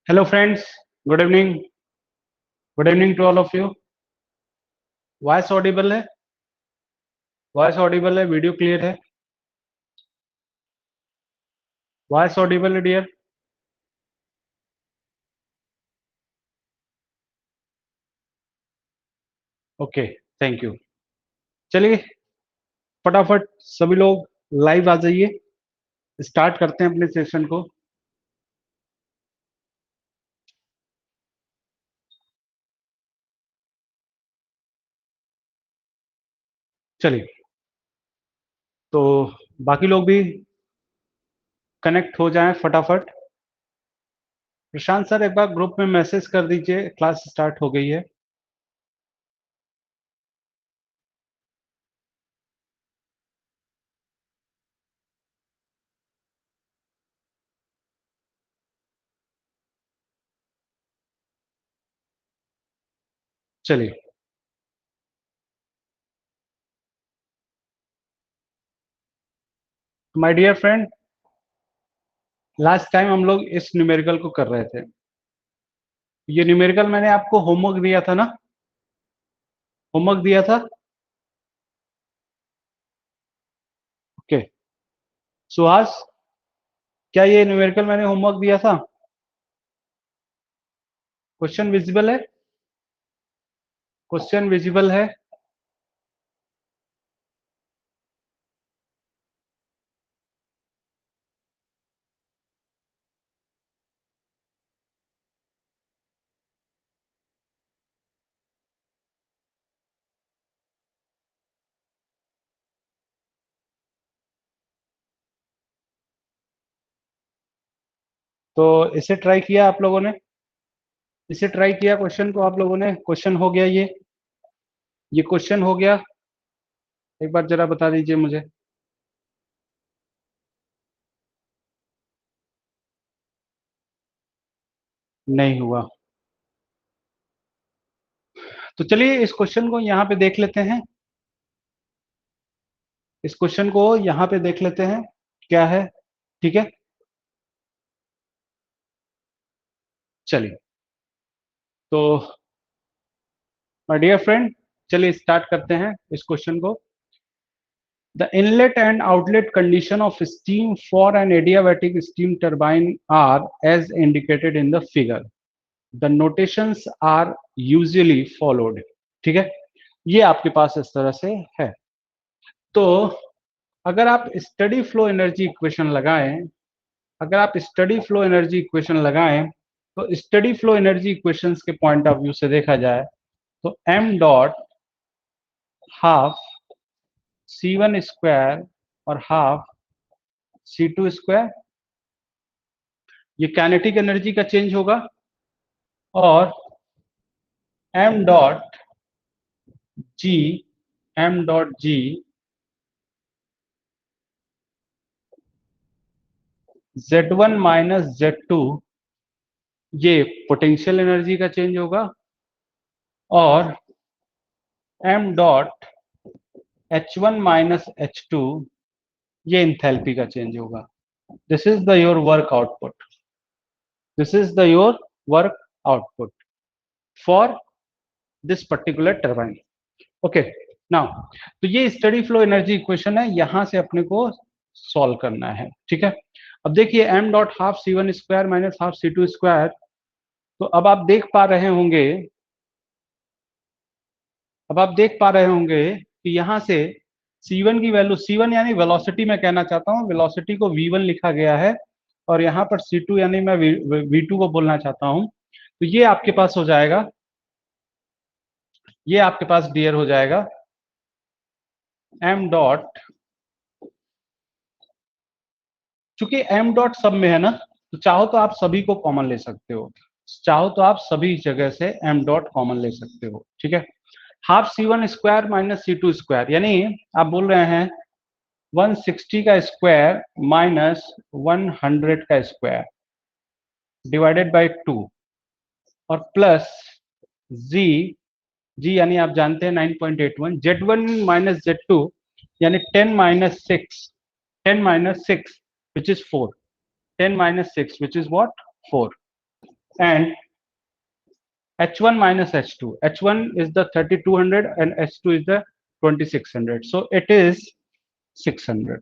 Hello friends, good evening. Good evening to all of you. Voice Audible है? Voice Audible है? Video clear है? Voice Audible है dear? Okay, thank you. चलिए फटाफट सभी लोग लाइव आ जाइए, स्टार्ट करते हैं अपने सेशन को। चलिए, तो बाकी लोग भी कनेक्ट हो जाएं फटाफट। प्रशांत सर एक बार ग्रुप में मैसेज कर दीजिए, क्लास स्टार्ट हो गई है। चलिए, my dear friend, last time हम लोग इस न्यूमेरिकल को कर रहे थे। ये न्यूमेरिकल मैंने आपको होमवर्क दिया था ना? होमवर्क दिया था। ओके, सुहास, क्या ये न्यूमेरिकल मैंने होमवर्क दिया था? क्वेश्चन विजिबल है? क्वेश्चन विजिबल है? तो इसे ट्राई किया आप लोगों ने? इसे ट्राई किया क्वेश्चन को आप लोगों ने? क्वेश्चन हो गया ये क्वेश्चन हो गया? एक बार जरा बता दीजिए मुझे। नहीं हुआ? तो चलिए इस क्वेश्चन को यहाँ पे देख लेते हैं। इस क्वेश्चन को यहाँ पे देख लेते हैं क्या है। ठीक है, चलिए। तो माय डियर फ्रेंड, चलिए स्टार्ट करते हैं इस क्वेश्चन को। The inlet and outlet condition of steam for an adiabatic steam turbine are as indicated in the figure. The notations are usually followed. ठीक है, ये आपके पास इस तरह से है। तो अगर आप स्टडी फ्लो एनर्जी इक्वेशन लगाएं, अगर आप स्टडी फ्लो एनर्जी इक्वेशन लगाएं, तो स्टडी फ्लो एनर्जी इक्वेशंस के पॉइंट ऑफ व्यू से देखा जाए तो m dot half C1 square और हाफ C2 स्क्वायर, ये काइनेटिक एनर्जी का चेंज होगा। और m dot G, m dot G Z1 minus Z2, ये पोटेंशियल एनर्जी का चेंज होगा। और m dot H1 minus H2, ये इंथैल्पी का चेंज होगा। This is the your work output. This is the your work output for this particular turbine. Okay, now तो ये steady flow energy equation है, यहां से अपने को सॉल्व करना है। ठीक है, अब देखिए m dot half C1 square minus half C2 square. तो अब आप देख पा रहे होंगे, अब आप देख पा रहे होंगे कि यहां से C1 की वैल्यू, C1 यानी वेलोसिटी मैं कहना चाहता हूं, वेलोसिटी को V1 लिखा गया है। और यहाँ पर C2 यानी मैं V2 को बोलना चाहता हूं। तो ये आपके पास हो जाएगा, ये आपके पास डियर हो जाएगा m डॉट, चूंकि m डॉट सब में है ना, तो चाहो तो आप सभी को कॉमन ले सकते हो। चाहो तो आप सभी जगह से m डॉट कॉमन ले सकते हो। ठीक है, half C1 square minus C2 square, यानी आप बोल रहे हैं 160 का स्क्वायर माइनस 100 का स्क्वायर डिवाइडेड बाय 2, और प्लस जी, जी यानी आप जानते हैं 9.81, Z1 माइनस Z2 यानी 10 minus 6, 10 minus 6 which is 4, 10 minus 6 which is what 4। and H1 minus H2. H1 is the 3200 and H2 is the 2600. So it is 600.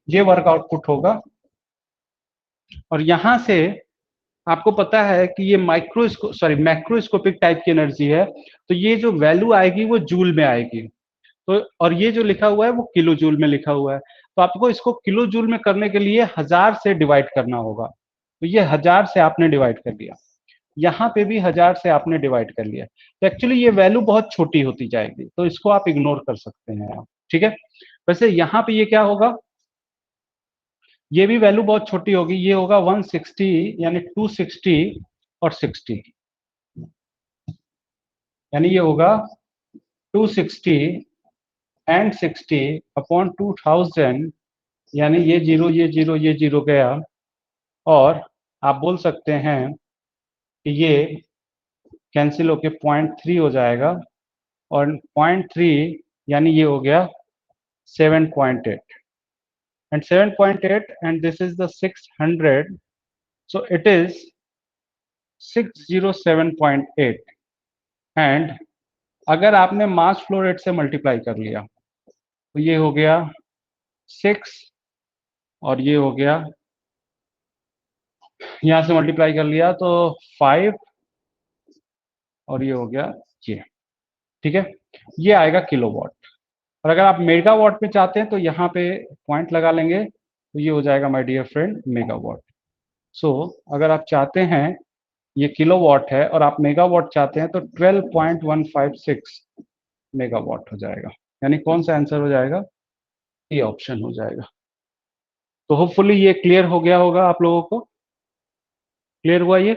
ये work output होगा और यहां से आपको पता है कि ये मैक्रोस्कोपिक टाइप की एनर्जी है, तो ये जो वैल्यू आएगी वो जूल में आएगी। तो और ये जो लिखा हुआ है वो किलो जूल में लिखा हुआ है, तो आपको इसको किलो जूल में करने के लिए 1000 से डिवाइड करना होगा। तो ये 1000 से आपने डिवाइड कर दिया, यहाँ पे भी 1000 से आपने डिवाइड कर लिया, तो एक्चुअली ये वैल्यू बहुत छोटी होती जाएगी, तो इसको आप इग्नोर कर सकते हैं आप। ठीक है, वैसे यहाँ पे ये क्या होगा, ये भी वैल्यू बहुत छोटी होगी, ये होगा 160 यानी 260 और 60, यानी ये होगा 260 एंड 60 अपॉन 2000, यानी ये जीरो ये जीरो ये जीरो गया, और आप बोल सकते हैं कि ये कैंसिल होके 0.3 हो जाएगा, और 0.3 यानी ये हो गया 7.8, and 7.8 and this is the 600, so it is 607.8, and अगर आपने मास फ्लो रेट से मल्टीप्लाई कर लिया तो ये हो गया 6, और ये हो गया, यहां से मल्टीप्लाई कर लिया तो 5, और ये हो गया ये। ठीक है, ये आएगा किलोवाट। और अगर आप मेगावाट में चाहते हैं तो यहाँ पे पॉइंट लगा लेंगे, तो ये हो जाएगा माय डियर फ्रेंड मेगावाट। सो अगर आप चाहते हैं, ये किलोवाट है और आप मेगावाट चाहते हैं, तो 12.156 मेगावाट हो जाएगा, यानी कौन सा आंसर हो जाएगा, ये ऑप्शन हो जाएगा। तो होपफुली ये क्लियर हो गया होगा आप लोगों को, क्लियर हुआ, ये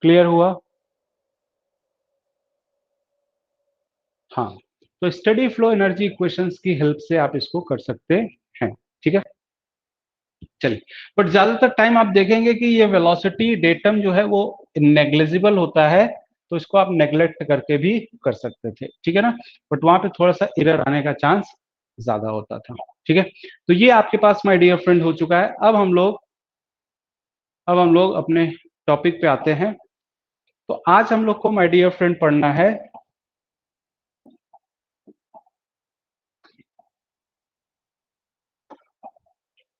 क्लियर हुआ। हाँ, तो स्टडी फ्लो एनर्जी इक्वेशंस की हेल्प से आप इसको कर सकते हैं। ठीक है, चलिए, बट ज्यादातर टाइम आप देखेंगे कि ये वेलोसिटी डेटम जो है वो नेग्लिजिबल होता है, तो इसको आप नेग्लेक्ट करके भी कर सकते थे। ठीक है ना, बट वहां पे थोड़ा सा एरर आने का चांस ज्यादा होता था। ठीक है, तो ये आपके पास माय डियर फ्रेंड हो चुका है। अब हम लोग अपने टॉपिक पे आते हैं। तो आज हम लोग को माय डियर फ्रेंड पढ़ना है,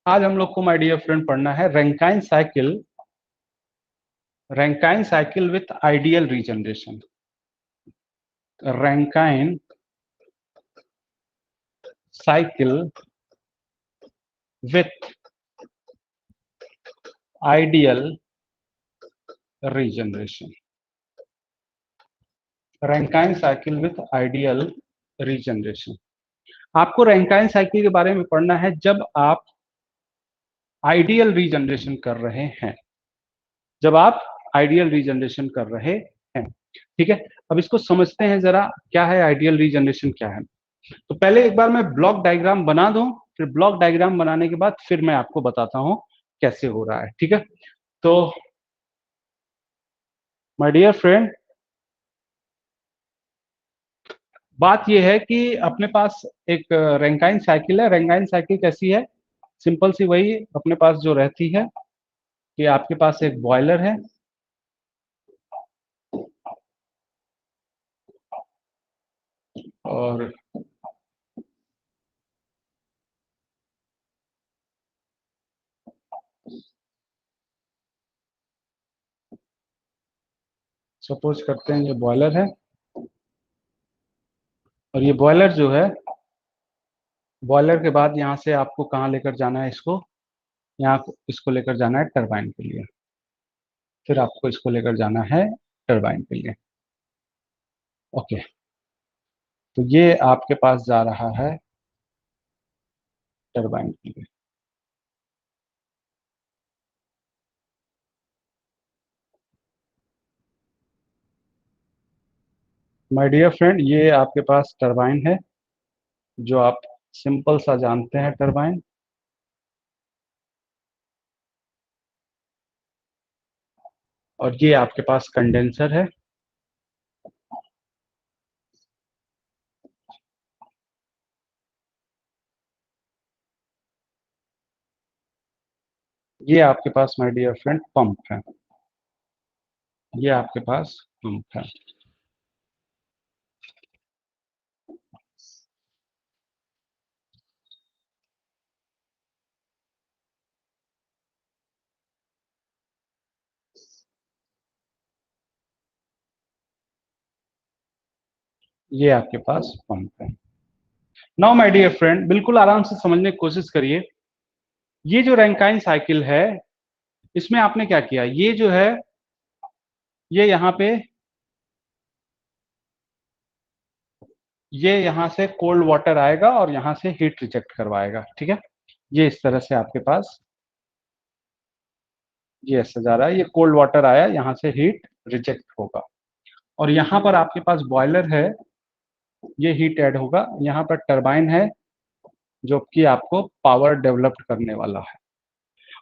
आज हम लोग को माय डियर फ्रेंड पढ़ना है Rankine cycle with ideal regeneration. Rankine cycle with ideal regeneration. Rankine cycle with ideal regeneration. आपको रैंकाइन साइकिल के बारे में पढ़ना है जब आप आइडियल रीजनरेशन कर रहे हैं, जब आप आइडियल रीजनरेशन कर रहे हैं। ठीक है, अब इसको समझते हैं जरा, क्या है आइडियल रीजनरेशन, क्या है। तो पहले एक बार मैं ब्लॉक डायग्राम बना दूं, फिर ब्लॉक डायग्राम बनाने के बाद फिर मैं आपको बताता हूं कैसे हो रहा है। ठीक है, तो माय डियर फ्रेंड, बात यह है कि अपने पास एक रैंकाइन साइकिल है। रैंकाइन साइकिल कैसी है, सिंपल सी वही अपने पास जो रहती है कि आपके पास एक बॉयलर है, और सपोज करते हैं ये बॉयलर है, और ये बॉयलर जो है, बॉयलर के बाद यहाँ से आपको कहाँ लेकर जाना है इसको, यहाँ इसको लेकर जाना है टरबाइन के लिए, फिर आपको इसको लेकर जाना है टरबाइन के लिए। ओके, तो ये आपके पास जा रहा है टरबाइन के लिए। माय डियर फ्रेंड, ये आपके पास टरबाइन है, जो आप सिंपल सा जानते हैं टरबाइन, और ये आपके पास कंडेंसर है, ये आपके पास माय डियर फ्रेंड पंप है। ये आपके पास पंप है। ये आपके पास पंप है। नाउ माय डियर फ्रेंड, बिल्कुल आराम से समझने की कोशिश करिए। ये जो रैंकाइन साइकिल है, इसमें आपने क्या किया, ये जो है, ये यहाँ पे, ये यहाँ से कोल्ड वाटर आएगा और यहाँ से हीट रिजेक्ट करवाएगा, ठीक है। ये इस तरह से आपके पास ये ऐसे जा रहा है, ये कोल्ड वाटर आया, यहाँ से हीट रिजेक्ट होगा, और यहाँ पर आपके पास बॉयलर है, ये हीट ऐड होगा, यहाँ पर टरबाइन है जो कि आपको पावर डेवलप करने वाला है।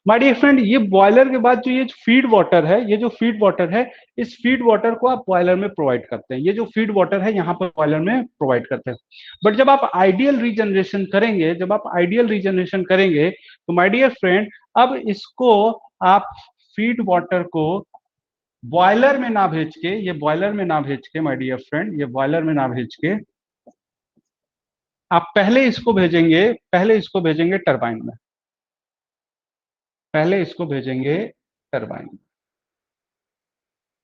माय डियर फ्रेंड, ये बॉयलर के बाद जो ये फीड वाटर है, ये जो फीड वाटर है, इस फीड वाटर को आप बॉयलर में प्रोवाइड करते हैं। ये जो फीड वाटर है यहाँ पर बॉयलर में प्रोवाइड करते हैं। बट जब आप आइडियल रीजनरेशन करेंगे, जब आप आइडियल रीजनरेशन करेंगे, तो माय डियर फ्रेंड, अब इसको आप फीड वाटर को बॉयलर में ना भेज के, ये बॉयलर में ना भेज के माय डियर फ्रेंड, ये बॉयलर में ना भेज के, आप पहले इसको भेजेंगे टरबाइन में, पहले इसको भेजेंगे टरबाइन।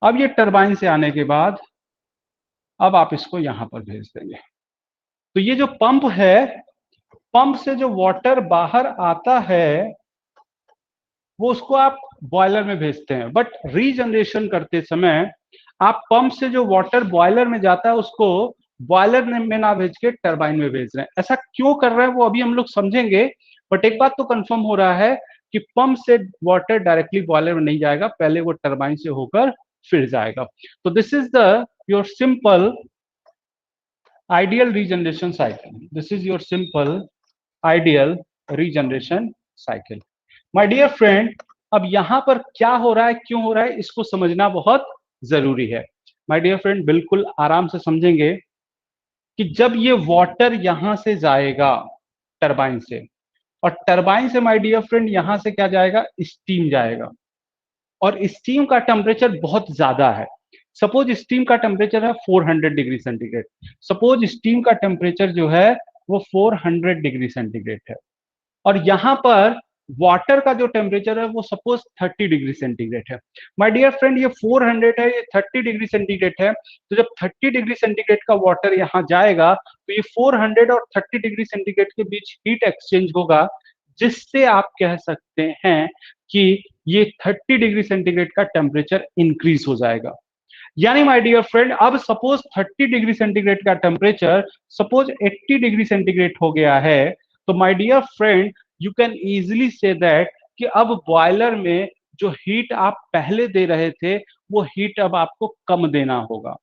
अब ये टरबाइन से आने के बाद अब आप इसको यहां पर भेज देंगे। तो ये जो पंप है, पंप से जो वाटर बाहर आता है, वो उसको आप बॉयलर में भेजते हैं। बट रीजनरेशन करते समय आप पंप से जो वाटर बॉयलर में जाता है, उसको बॉयलर में ना भेज के टरबाइन में भेज रहे हैं। ऐसा क्यों कर रहे हैं वो अभी हम लोग समझेंगे। बट एक बात तो कंफर्म हो रहा है कि पंप से वाटर डायरेक्टली बॉयलर में नहीं जाएगा, पहले वो टरबाइन से होकर फिर जाएगा। तो this is the your simple ideal regeneration cycle. This is your simple ideal regeneration cycle. My dear friend, अब यहां पर क्या हो रहा है, क्यों हो रहा है, इसको समझना बहुत जरूरी है। माय डियर फ्रेंड, बिल्कुल आराम से समझेंगे कि जब ये वाटर यहां से जाएगा टरबाइन से, और टरबाइन से माय डियर फ्रेंड यहां से क्या जाएगा, स्टीम जाएगा, और स्टीम का टेम्परेचर बहुत ज्यादा है। सपोज स्टीम का टेम्परेचर है 400 डिग्री सेंटीग्रेड। सपोज स्टीम का टेम्परेचर जो है वो 400 डिग्री सेंटीग्रेड है, और यहां पर वाटर का जो टेम्परेचर है वो सपोज 30 डिग्री सेंटीग्रेड है। माय डियर फ्रेंड, ये 400 है, ये 30 डिग्री सेंटीग्रेड है। तो जब 30 डिग्री सेंटीग्रेड का वाटर यहां जाएगा, तो ये 400 और 30 डिग्री सेंटीग्रेड के बीच हीट एक्सचेंज होगा, जिससे आप कह सकते हैं कि ये 30 डिग्री सेंटीग्रेड का टेम्परेचर इंक्रीज हो जाएगा। यानी माय डियर फ्रेंड, अब सपोज 30 डिग्री सेंटीग्रेड का टेम्परेचर सपोज 80 डिग्री सेंटीग्रेड हो गया है, तो my dear friend, you can easily say that कि अब बॉयलर में जो हीट आप पहले दे रहे थे, वो हीट अब आपको कम देना होगा।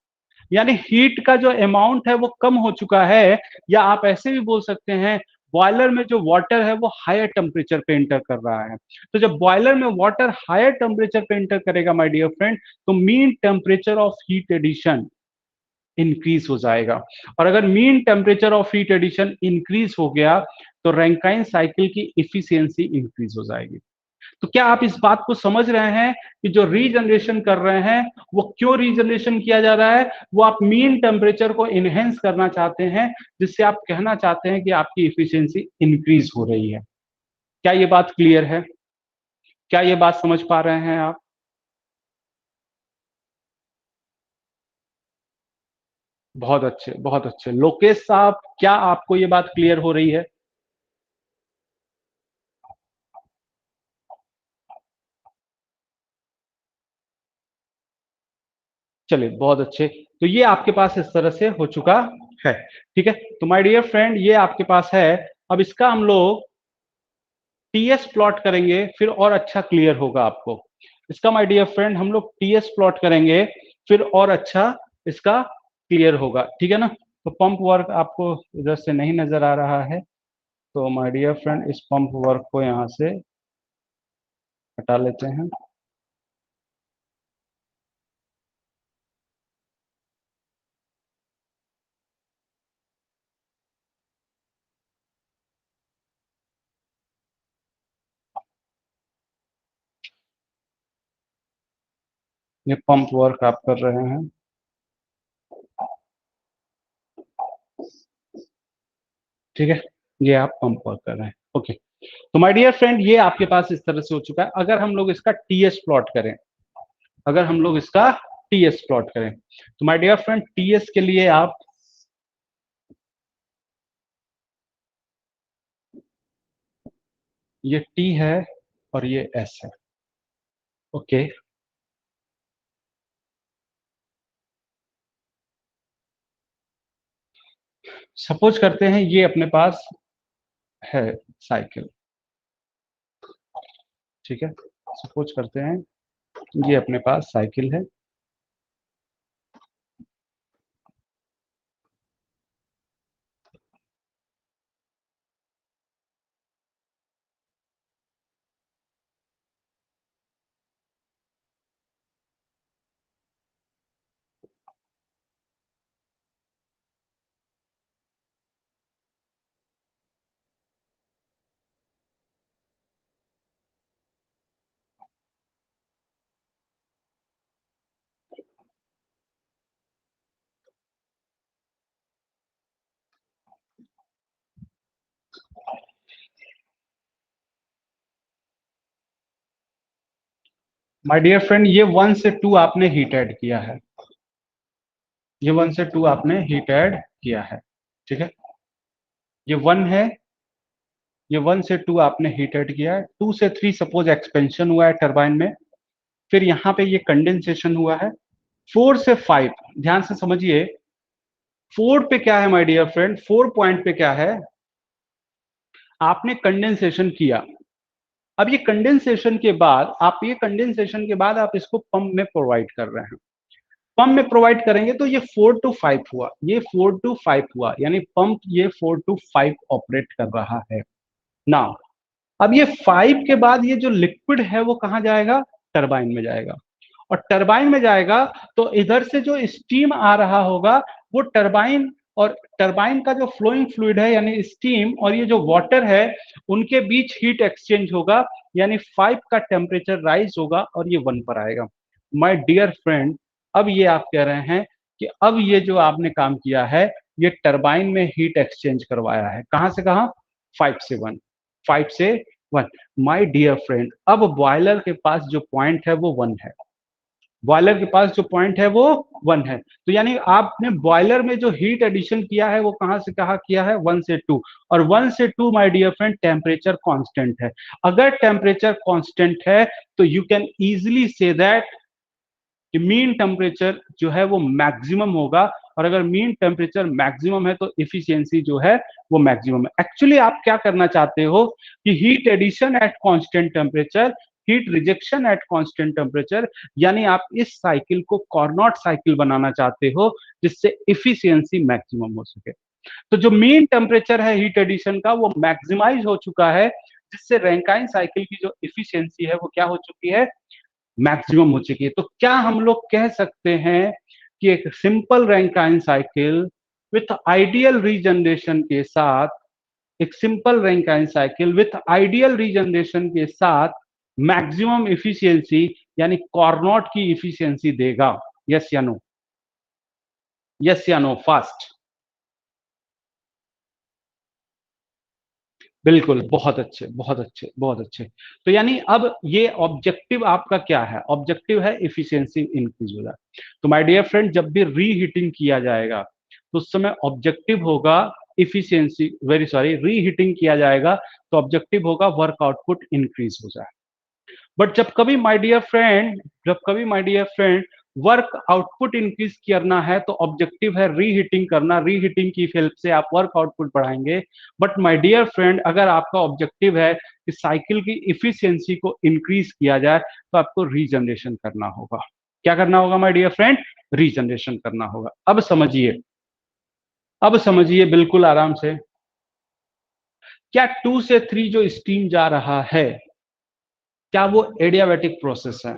यानी हीट का जो अमाउंट है वो कम हो चुका है, या आप ऐसे भी बोल सकते हैं बॉयलर में जो वाटर है वो हायर टेम्परेचर पे इंटर कर रहा है। तो जब बॉयलर में वाटर हायर टेम्परेचर पे इंटर करेगा माय डियर फ्रेंड, तो mean temperature of heat addition increase हो जाएगा। और अगर mean temperature of heat addition increase हो गया, तो रैंकाइन साइकिल की इफिशियंसी इंक्रीज हो जाएगी। तो क्या आप इस बात को समझ रहे हैं कि जो रीजनरेशन कर रहे हैं, वो क्यों रीजनरेशन किया जा रहा है, वो आप मीन टेम्परेचर को इनहेंस करना चाहते हैं, जिससे आप कहना चाहते हैं कि आपकी इफिशियंसी इंक्रीज हो रही है। क्या ये बात क्लियर है? क्या ये बात समझ पा रहे हैं आप? बहुत अच्छे, बहुत अच्छे। लोकेश साहब, क्या आपको ये बात क्लियर हो रही है? चलिए, बहुत अच्छे। तो ये आपके पास इस तरह से हो चुका है, ठीक है। तो माय डियर फ्रेंड, ये आपके पास है। अब इसका हम लोग टीएस प्लॉट करेंगे, फिर और अच्छा क्लियर होगा आपको। इसका माय डियर फ्रेंड हम लोग टीएस प्लॉट करेंगे, फिर और अच्छा इसका क्लियर होगा, ठीक है ना। तो पंप वर्क आपको इधर से नहीं नजर आ रहा है, तो माय डियर फ्रेंड इस पंप वर्क को यहाँ से हटा लेते हैं। ये पंप वर्क आप कर रहे हैं, ठीक है, ये आप पंप वर्क कर रहे हैं, ओके। तो माय डियर फ्रेंड, ये आपके पास इस तरह से हो चुका है। अगर हम लोग इसका टीएस प्लॉट करें, अगर हम लोग इसका टीएस प्लॉट करें, तो माय डियर फ्रेंड टीएस के लिए आप, ये टी है और ये एस है, ओके। सपोज करते हैं ये अपने पास है साइकिल, ठीक है, सपोज करते हैं ये अपने पास साइकिल है। माय डियर फ्रेंड ये 1 से 2 आपने हीट ऐड किया है, ये 1 से 2 आपने हीट ऐड किया है, ठीक है, ये 1 है, ये 1 से 2 आपने हीट ऐड किया है। 2 से 3 सपोज एक्सपेंशन हुआ है टरबाइन में, फिर यहाँ पे ये कंडेंसेशन हुआ है। 4 से 5 ध्यान से समझिए, 4 पे क्या है माय डियर फ्रेंड, 4 पॉइंट पे क्या है, आपने कंडेंसेशन किया। अब ये कंडेंसेशन के बाद आप, ये कंडेंसेशन के बाद आप इसको पंप में प्रोवाइड कर रहे हैं, पंप में प्रोवाइड करेंगे तो ये 4 to 5 हुआ, ये 4 to 5 हुआ, यानी पंप ये 4 to 5 ऑपरेट कर रहा है ना। अब ये 5 के बाद ये जो लिक्विड है वो कहाँ जाएगा, टरबाइन में जाएगा, और टरबाइन में जाएगा तो इधर से जो स्टीम आ रहा होगा वो टरबाइन, और टरबाइन का जो फ्लोइंग फ्लूइड है यानी स्टीम और ये जो वाटर है उनके बीच हीट एक्सचेंज होगा, यानी 5 का टेम्परेचर राइज होगा और ये 1 पर आएगा। माय डियर फ्रेंड, अब ये आप कह रहे हैं कि अब ये जो आपने काम किया है ये टरबाइन में हीट एक्सचेंज करवाया है, कहां से कहां, 5 से 1, 5 से 1। माय डियर फ्रेंड, अब बॉयलर के पास जो पॉइंट है वो 1 है, बॉयलर के पास जो पॉइंट है वो 1 है, तो यानी आपने बॉयलर में जो हीट एडिशन किया है वो कहां से कहा किया है, 1 से 2, और 1 से 2 my dear friend temperature constant है। अगर टेम्परेचर कांस्टेंट है तो यू कैन इजिली से दैट कि मीन टेम्परेचर जो है वो मैक्सिमम होगा, और अगर मीन टेम्परेचर मैक्सिमम है तो इफिशियंसी जो है वो मैक्सिमम है। एक्चुअली आप क्या करना चाहते हो कि heat addition at constant temperature, heat rejection at constant temperature, यानी आप इस साइकिल को कॉर्नोट साइकिल बनाना चाहते हो जिससे इफिशियंसी मैक्सिमम हो सके। तो जो मीन टेम्परेचर है हीट एडिशन का वो मैक्सिमाइज हो चुका है, जिससे रैंकाइन साइकिल की जो इफिशियंसी है वो क्या हो चुकी है, मैक्सिमम हो चुकी है। तो क्या हम लोग कह सकते हैं कि एक simple Rankine cycle with ideal regeneration के साथ, एक simple Rankine cycle with ideal regeneration के साथ मैक्सिमम इफिशियंसी यानी कॉर्नोट की इफिशियंसी देगा, यस या नो, यस या नो फास्ट। बिल्कुल, बहुत अच्छे, बहुत अच्छे, बहुत अच्छे। तो यानी अब ये ऑब्जेक्टिव आपका क्या है, ऑब्जेक्टिव है इफिशियंसी इंक्रीज हो जाए। तो माय डियर फ्रेंड जब भी रीहीटिंग किया जाएगा तो उस समय ऑब्जेक्टिव होगा इफिशियंसी, वेरी सॉरी, रीहीटिंग किया जाएगा तो ऑब्जेक्टिव होगा वर्क आउटपुट इंक्रीज हो जाए। बट जब कभी माय डियर फ्रेंड, जब कभी my dear friend work output increase करना है तो ऑब्जेक्टिव है रीहीटिंग करना, रीहीटिंग की हेल्प से आप वर्क आउटपुट बढ़ाएंगे। बट माय डियर फ्रेंड अगर आपका ऑब्जेक्टिव है कि साइकिल की इफिशियंसी को इंक्रीज किया जाए तो आपको रीजनरेशन करना होगा। क्या करना होगा माय डियर फ्रेंड, रीजनरेशन करना होगा। अब समझिए, अब समझिए बिल्कुल आराम से, क्या 2 से 3 जो स्टीम जा रहा है क्या वो एडियाबैटिक प्रोसेस है,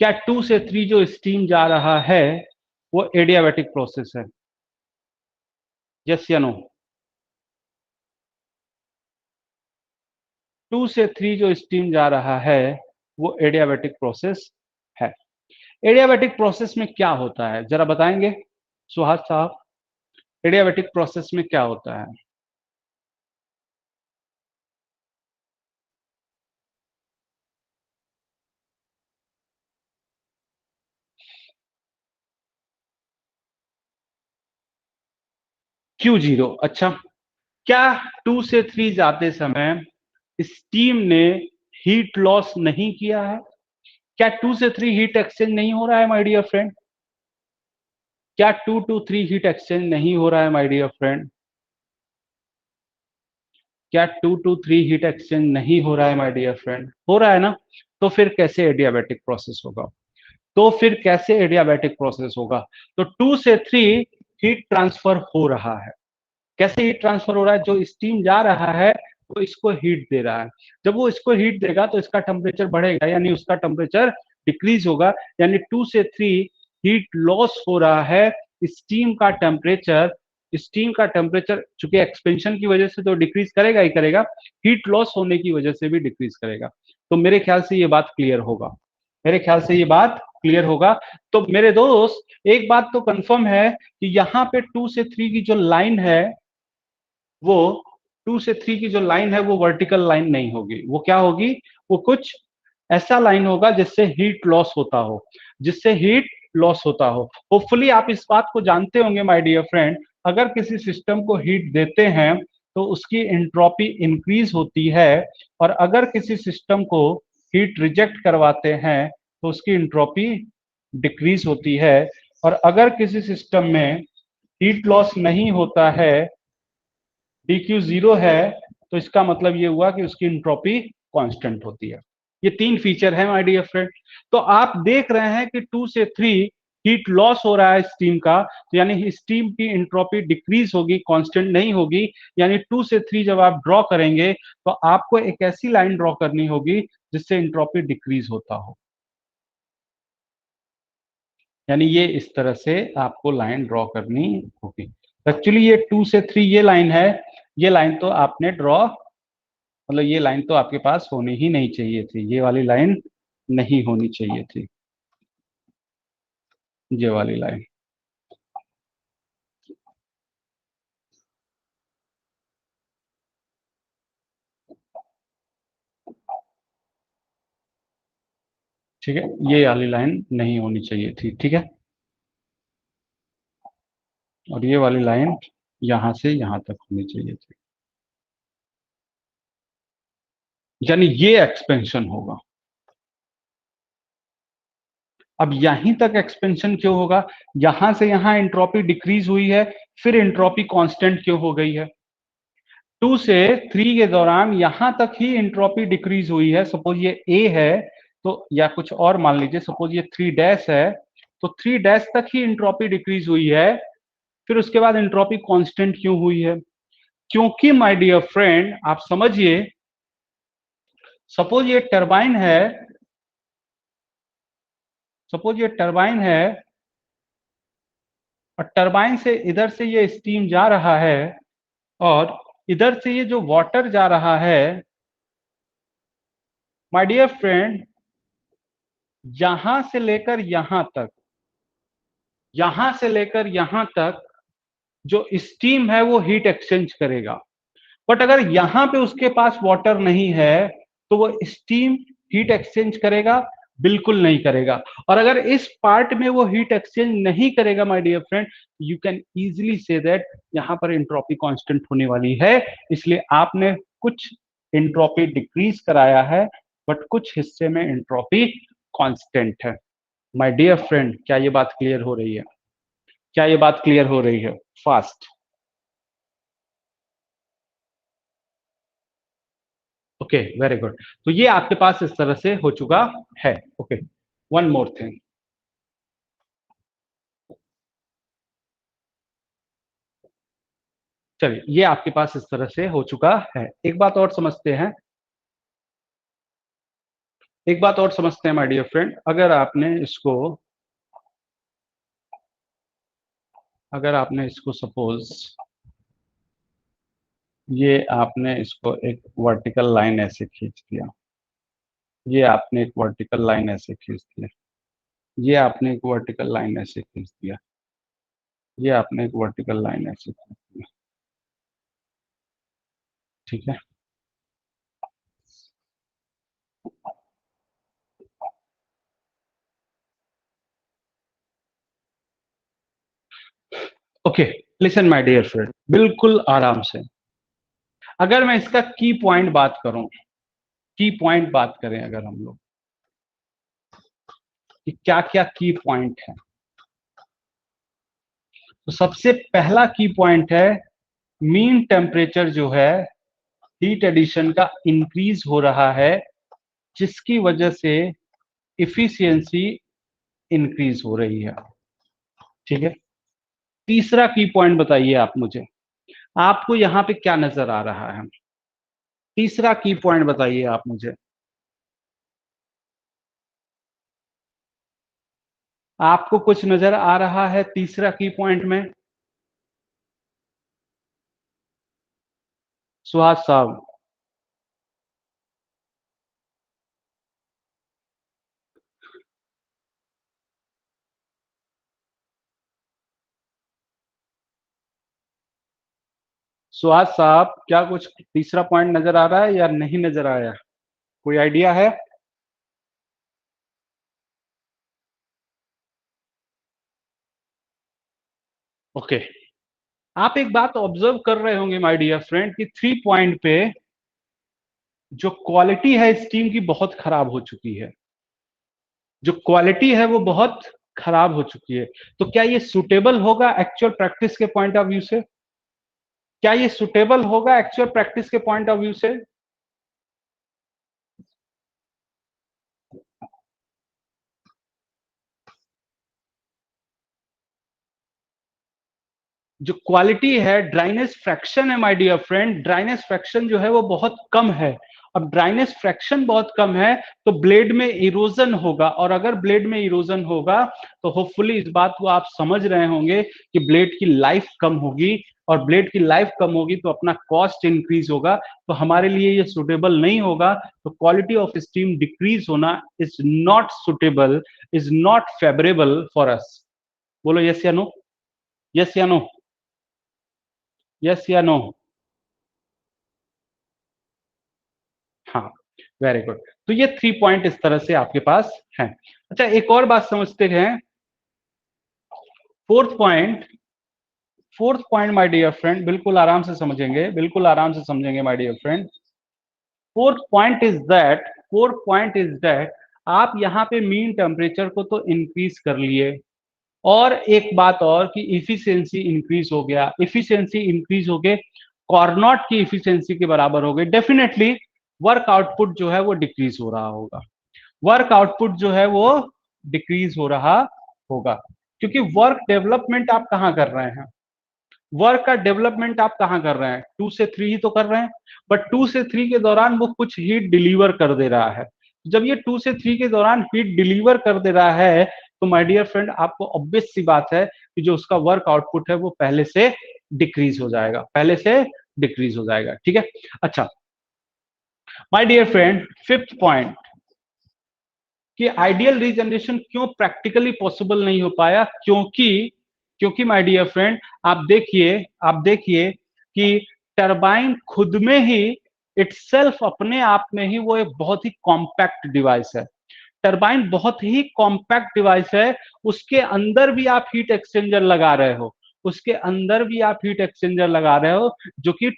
क्या 2 से 3 जो स्टीम जा रहा है वो एडियाबैटिक प्रोसेस है, यस या नो। 2 से 3 जो स्टीम जा रहा है वो एडियाबैटिक प्रोसेस है। एडियाबैटिक प्रोसेस में क्या होता है जरा बताएंगे सुहास साहब? एडियाबैटिक प्रोसेस में क्या होता है? Q0, अच्छा। क्या 2 से 3 जाते समय स्टीम ने हीट लॉस नहीं किया है? क्या 2 से 3 हीट एक्सचेंज नहीं हो रहा है माय डियर फ्रेंड? क्या 2 to 3 हीट एक्सचेंज नहीं हो रहा है माय डियर फ्रेंड? क्या 2 to 3 हीट एक्सचेंज नहीं हो रहा है माय डियर फ्रेंड? हो रहा है ना? तो फिर कैसे एडियाबैटिक प्रोसेस होगा? तो फिर कैसे एडियाबैटिक प्रोसेस होगा? तो 2 से 3 हीट ट्रांसफर हो रहा है। कैसे हीट ट्रांसफर हो रहा है? जो स्टीम जा रहा है वो इसको हीट दे रहा है। जब वो इसको हीट देगा तो इसका टेम्परेचर बढ़ेगा, यानी उसका टेम्परेचर डिक्रीज होगा। यानी 2 से 3 हीट लॉस हो रहा है। स्टीम का टेम्परेचर स्टीम का टेम्परेचर चूंकि एक्सपेंशन की वजह से तो डिक्रीज करेगा ही करेगा, हीट लॉस होने की वजह से भी डिक्रीज करेगा। तो मेरे ख्याल से ये बात क्लियर होगा। मेरे ख्याल से ये बात क्लियर होगा। तो मेरे दोस्त एक बात तो कंफर्म है कि यहाँ पे 2 से 3 की जो लाइन है वो 2 से 3 की जो लाइन है वो वर्टिकल लाइन नहीं होगी। वो क्या होगी? वो कुछ ऐसा लाइन होगा जिससे हीट लॉस होता हो, जिससे हीट लॉस होता हो। होपफुली आप इस बात को जानते होंगे माय डियर फ्रेंड, अगर किसी सिस्टम को हीट देते हैं तो उसकी एंट्रोपी इंक्रीज होती है, और अगर किसी सिस्टम को हीट रिजेक्ट करवाते हैं तो उसकी एंट्रोपी डिक्रीज होती है। और अगर किसी सिस्टम में हीट लॉस नहीं होता है, DQ0 है, तो इसका मतलब ये हुआ कि उसकी इंट्रोपी कांस्टेंट होती है। ये 3 फीचर है माय डियर फ्रेंड। तो आप देख रहे हैं कि 2 से 3 हीट लॉस हो रहा है स्टीम का, तो यानी स्टीम की इंट्रोपी डिक्रीज होगी, कांस्टेंट नहीं होगी। यानी 2 से 3 जब आप ड्रॉ करेंगे तो आपको एक ऐसी लाइन ड्रॉ करनी होगी जिससे इंट्रोपी डिक्रीज होता हो। यानी ये इस तरह से आपको लाइन ड्रॉ करनी होगी। एक्चुअली ये 2 से 3 ये लाइन है, ये लाइन तो आपने ड्रॉ, मतलब ये लाइन तो आपके पास होनी ही नहीं चाहिए थी, ये वाली लाइन नहीं होनी चाहिए थी, ये वाली लाइन। ठीक है, ये वाली लाइन नहीं होनी चाहिए थी, ठीक है। और ये वाली लाइन यहां से यहां तक होनी चाहिए थी, यानी ये एक्सपेंशन होगा। अब यहीं तक एक्सपेंशन क्यों होगा? यहां से यहां एंट्रोपी डिक्रीज हुई है, फिर एंट्रोपी कांस्टेंट क्यों हो गई है? 2 से 3 के दौरान यहां तक ही एंट्रोपी डिक्रीज हुई है। सपोज ये ए है, तो या कुछ और मान लीजिए, सपोज ये 3 डैश है, तो 3 डैश तक ही एंट्रोपी डिक्रीज हुई है। फिर उसके बाद एंट्रोपी कांस्टेंट क्यों हुई है? क्योंकि माय डियर फ्रेंड आप समझिए, सपोज ये टरबाइन है, सपोज ये टरबाइन है, और टरबाइन से इधर से ये स्टीम जा रहा है, और इधर से ये जो वाटर जा रहा है माय डियर फ्रेंड, यहां से लेकर यहां तक, यहां से लेकर यहां तक जो स्टीम है वो हीट एक्सचेंज करेगा। बट अगर यहां पे उसके पास वाटर नहीं है तो वो स्टीम हीट एक्सचेंज करेगा? बिल्कुल नहीं करेगा। और अगर इस पार्ट में वो हीट एक्सचेंज नहीं करेगा my dear friend, you can easily say that यहां पर एंट्रोपी कांस्टेंट होने वाली है। इसलिए आपने कुछ एंट्रोपी डिक्रीज कराया है, बट कुछ हिस्से में एंट्रोपी कांस्टेंट है। माय डियर फ्रेंड, क्या ये बात क्लियर हो रही है? क्या ये बात क्लियर हो रही है? फास्ट। Okay, very good. तो ये आपके पास इस तरह से हो चुका है। Okay, one more thing. चलिए, ये आपके पास इस तरह से हो चुका है। एक बात और समझते हैं, एक बात और समझते हैं माय डियर फ्रेंड। अगर आपने इसको सपोज, ये आपने इसको एक वर्टिकल लाइन ऐसे खींच दिया, ये आपने एक वर्टिकल लाइन ऐसे खींच दिया, ये आपने एक वर्टिकल लाइन ऐसे खींच दिया, ये आपने एक वर्टिकल लाइन ऐसे खींच दिया, ठीक है। Okay, listen my dear friend, बिल्कुल आराम से। अगर मैं इसका की पॉइंट बात करूं, की पॉइंट बात करें अगर हम लोग कि क्या क्या की पॉइंट है, तो सबसे पहला की पॉइंट है मीन टेम्परेचर जो है हीट एडिशन का इंक्रीज हो रहा है, जिसकी वजह से इफिशियंसी इंक्रीज हो रही है, ठीक है। तीसरा की पॉइंट बताइए आप मुझे, आपको यहां पे क्या नजर आ रहा है? तीसरा की पॉइंट बताइए आप मुझे, आपको कुछ नजर आ रहा है तीसरा की पॉइंट में? सुहास साहब, सुहास साहब, क्या कुछ तीसरा पॉइंट नजर आ रहा है या नहीं नजर आया? कोई आइडिया है? ओके, आप एक बात ऑब्जर्व कर रहे होंगे माय डियर फ्रेंड कि 3 पॉइंट पे जो क्वालिटी है स्टीम की बहुत खराब हो चुकी है, जो क्वालिटी है वो बहुत खराब हो चुकी है। तो क्या ये सुटेबल होगा एक्चुअल प्रैक्टिस के पॉइंट ऑफ व्यू से? क्या ये सुटेबल होगा एक्चुअल प्रैक्टिस के पॉइंट ऑफ व्यू से? जो क्वालिटी है, ड्राइनेस फ्रैक्शन है my dear friend, dryness fraction जो है वो बहुत कम है। अब ड्राइनेस फ्रैक्शन बहुत कम है तो ब्लेड में इरोजन होगा, और अगर ब्लेड में इरोजन होगा तो होपफुली इस बात को आप समझ रहे होंगे कि ब्लेड की लाइफ कम होगी, और ब्लेड की लाइफ कम होगी तो अपना कॉस्ट इंक्रीज होगा, तो हमारे लिए ये सुटेबल नहीं होगा। तो क्वालिटी ऑफ स्टीम डिक्रीज होना is not suitable, is not favourable for us. बोलो यस या नो, यस या नो, यस या नो? हाँ, वेरी गुड। तो ये 3 पॉइंट इस तरह से आपके पास है। अच्छा, एक और बात समझते हैं। Fourth point, fourth point my dear friend, बिल्कुल आराम से समझेंगे, बिल्कुल आराम से समझेंगे my dear friend. Fourth point is that, fourth point is that आप यहाँ पे मीन टेम्परेचर को तो इंक्रीज कर लिए, और एक बात और कि इफिशियंसी इंक्रीज हो गया, इफिशियंसी इंक्रीज हो गए, कॉर्नॉट की इफिशियंसी के बराबर हो गई, डेफिनेटली वर्क आउटपुट जो है वो डिक्रीज हो रहा होगा, वर्क आउटपुट जो है वो डिक्रीज हो रहा होगा। क्योंकि वर्क डेवलपमेंट आप कहाँ कर रहे हैं? वर्क का डेवलपमेंट आप कहाँ कर रहे हैं? 2 से 3 ही तो कर रहे हैं, बट 2 से 3 के दौरान वो कुछ हीट डिलीवर कर दे रहा है। जब ये 2 से 3 के दौरान हीट डिलीवर कर दे रहा है तो माय डियर फ्रेंड आपको ऑब्वियस सी बात है कि जो उसका वर्क आउटपुट है वो पहले से डिक्रीज हो जाएगा, पहले से डिक्रीज हो जाएगा, ठीक है। अच्छा my dear friend, fifth point कि आइडियल रीजनरेशन क्यों प्रैक्टिकली पॉसिबल नहीं हो पाया, क्योंकि क्योंकि माय डियर फ्रेंड आप देखिए कि टरबाइन खुद में ही इटसेल्फ अपने आप में ही वो एक बहुत ही कॉम्पैक्ट डिवाइस है। टरबाइन बहुत ही कॉम्पैक्ट डिवाइस है, उसके अंदर भी आप हीट एक्सचेंजर लगा रहे हो, उसके अंदर भी आप हीट एक्सचेंजर लगा रहे हो, जो कि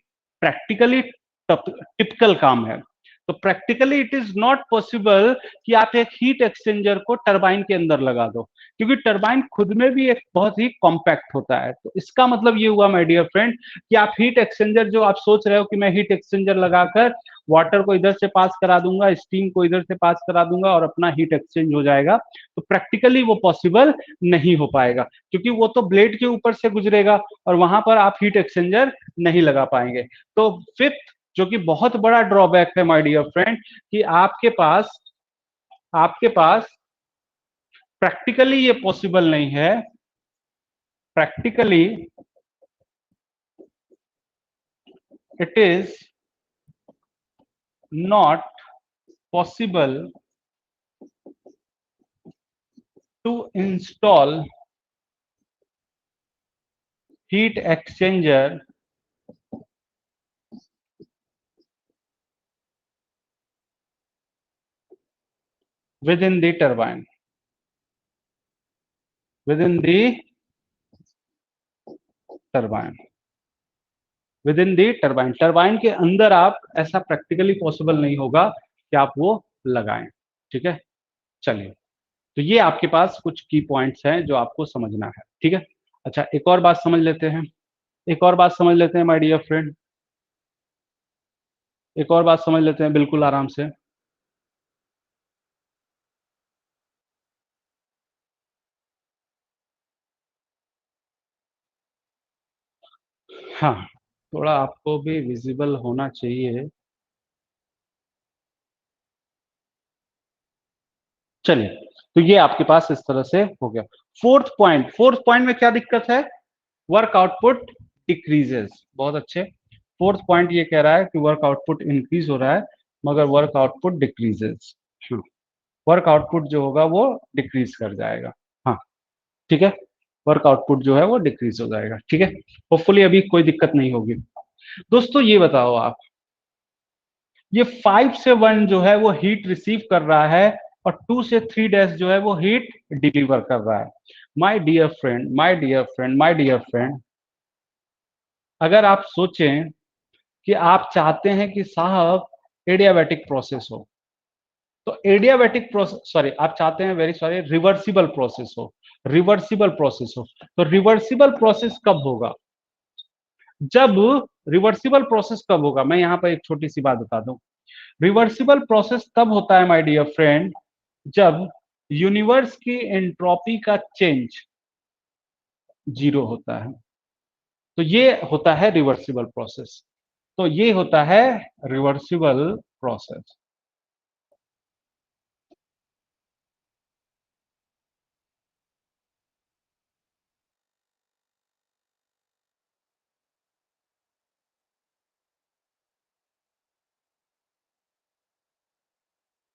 प्रैक्टिकली टिपिकल काम है। तो practically it is not possible कि आप एक हीट एक्सचेंजर को टरबाइन के अंदर लगा दो, क्योंकि टरबाइन खुद में भी एक बहुत ही कॉम्पैक्ट होता है। तो इसका मतलब ये हुआ माय डियर फ्रेंड कि आप हीट एक्सचेंजर, जो आप सोच रहे हो कि मैं हीट एक्सचेंजर लगाकर वाटर को इधर से पास करा दूंगा, स्टीम को इधर से पास करा दूंगा और अपना हीट एक्सचेंज हो जाएगा, तो प्रैक्टिकली वो पॉसिबल नहीं हो पाएगा, क्योंकि वो तो ब्लेड के ऊपर से गुजरेगा और वहां पर आप हीट एक्सचेंजर नहीं लगा पाएंगे। तो फिफ्थ, जो कि बहुत बड़ा ड्रॉबैक है माय डियर फ्रेंड, कि आपके पास प्रैक्टिकली ये पॉसिबल नहीं है, practically it is not possible to install heat exchanger within the turbine, within the turbine, within the turbine. Turbine के अंदर आप, ऐसा प्रैक्टिकली पॉसिबल नहीं होगा कि आप वो लगाएं। ठीक है, चलिए, तो ये आपके पास कुछ की पॉइंट्स हैं जो आपको समझना है। ठीक है, अच्छा, एक और बात समझ लेते हैं, एक और बात समझ लेते हैं माय डियर फ्रेंड, एक और बात समझ लेते हैं बिल्कुल आराम से। हाँ, थोड़ा आपको भी विजिबल होना चाहिए। चलिए, तो ये आपके पास इस तरह से हो गया। फोर्थ पॉइंट, फोर्थ पॉइंट में क्या दिक्कत है? Work output decreases. बहुत अच्छे, फोर्थ पॉइंट ये कह रहा है कि वर्क आउटपुट इंक्रीज हो रहा है मगर work output decreases. Work output जो होगा वो डिक्रीज कर जाएगा। हाँ, ठीक है, वर्क आउटपुट जो है वो डिक्रीज हो जाएगा। ठीक है, होपफुली अभी कोई दिक्कत नहीं होगी। दोस्तों ये बताओ आप, ये 5 से 1 जो है वो हीट रिसीव कर रहा है और 2 से 3 डैश जो है वो हीट डिलीवर कर रहा है। My dear friend, my dear friend, my dear friend, अगर आप सोचें कि आप चाहते हैं कि साहब एडियाबैटिक प्रोसेस हो, तो एडियाबैटिक प्रोसेस, सॉरी, आप चाहते हैं, वेरी सॉरी, रिवर्सिबल प्रोसेस हो, रिवर्सिबल प्रोसेस हो, तो रिवर्सिबल प्रोसेस कब होगा? जब रिवर्सिबल प्रोसेस कब होगा, मैं यहां पर एक छोटी सी बात बता दूं। रिवर्सिबल प्रोसेस तब होता है माय डियर फ्रेंड, जब यूनिवर्स की एंट्रोपी का चेंज जीरो होता है, तो ये होता है रिवर्सिबल प्रोसेस। तो ये होता है रिवर्सिबल प्रोसेस।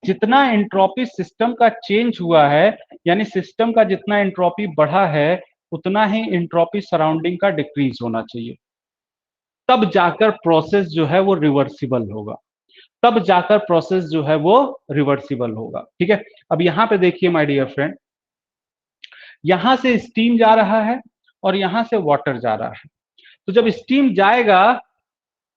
जितना एंट्रोपी सिस्टम का चेंज हुआ है, यानी सिस्टम का जितना एंट्रोपी बढ़ा है, उतना ही एंट्रोपी सराउंडिंग का डिक्रीज होना चाहिए। तब जाकर प्रोसेस जो है वो रिवर्सिबल होगा, तब जाकर प्रोसेस जो है वो रिवर्सिबल होगा। ठीक है, अब यहां पे देखिए माय डियर फ्रेंड, यहां से स्टीम जा रहा है और यहां से वाटर जा रहा है। तो जब स्टीम जाएगा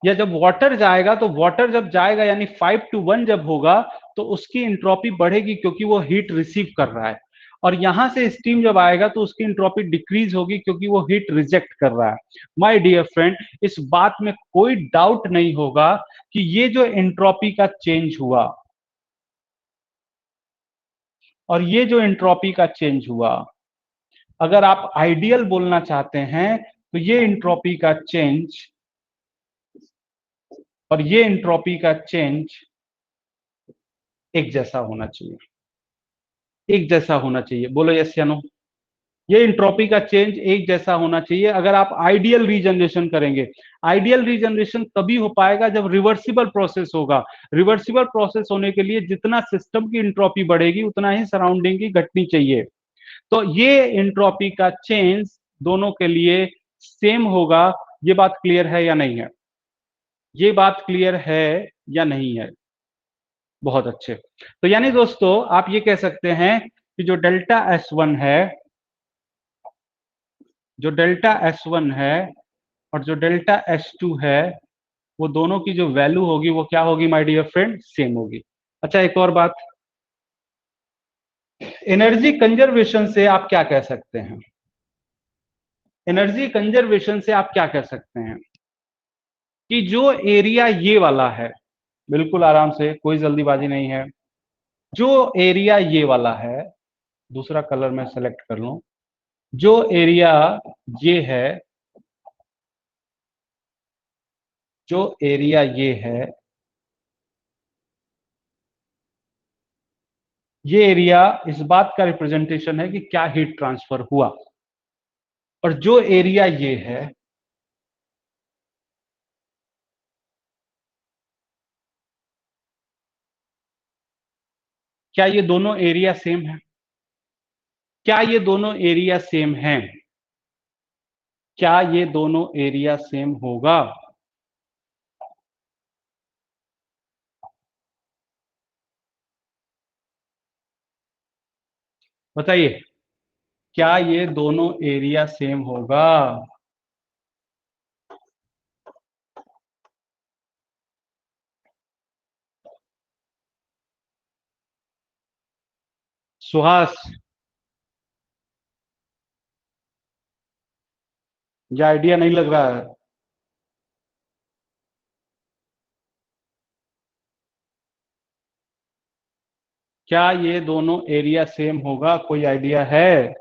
या जब वाटर जाएगा, तो वाटर जब जाएगा यानी 5 to 1 जब होगा, तो उसकी इंट्रोपी बढ़ेगी क्योंकि वो हीट रिसीव कर रहा है। और यहां से स्टीम जब आएगा तो उसकी इंट्रोपी डिक्रीज होगी क्योंकि वो हीट रिजेक्ट कर रहा है। माय डियर फ्रेंड, इस बात में कोई डाउट नहीं होगा कि ये जो इंट्रोपी का चेंज हुआ और ये जो इंट्रोपी का चेंज हुआ, अगर आप आइडियल बोलना चाहते हैं तो ये इंट्रोपी का चेंज और ये इंट्रोपी का चेंज एक जैसा होना चाहिए, एक जैसा होना चाहिए। बोलो यस या नो। ये इंट्रोपी का चेंज एक जैसा होना चाहिए अगर आप आइडियल रीजनरेशन करेंगे। आइडियल रीजनरेशन तभी हो पाएगा जब रिवर्सिबल प्रोसेस होगा। रिवर्सिबल प्रोसेस होने के लिए जितना सिस्टम की इंट्रोपी बढ़ेगी उतना ही सराउंडिंग की घटनी चाहिए। तो ये इंट्रोपी का चेंज दोनों के लिए सेम होगा। ये बात क्लियर है या नहीं है? ये बात क्लियर है या नहीं है? बहुत अच्छे। तो यानी दोस्तों आप ये कह सकते हैं कि जो डेल्टा S1 है, जो डेल्टा S1 है और जो डेल्टा S2 है, वो दोनों की जो वैल्यू होगी वो क्या होगी माय डियर फ्रेंड? सेम होगी। अच्छा, एक और बात, एनर्जी कंजर्वेशन से आप क्या कह सकते हैं? एनर्जी कंजर्वेशन से आप क्या कह सकते हैं कि जो एरिया ये वाला है, बिल्कुल आराम से, कोई जल्दीबाजी नहीं है, जो एरिया ये वाला है, दूसरा कलर मैं सेलेक्ट कर लूं, जो एरिया ये है, जो एरिया ये है, ये एरिया इस बात का रिप्रेजेंटेशन है कि क्या हीट ट्रांसफर हुआ। और जो एरिया ये है, क्या ये दोनों एरिया सेम है? क्या ये दोनों एरिया सेम हैं? क्या ये दोनों एरिया सेम होगा? बताइए, क्या ये दोनों एरिया सेम होगा? सुहास, ये आइडिया नहीं लग रहा है। क्या ये दोनों एरिया सेम होगा? कोई आइडिया है?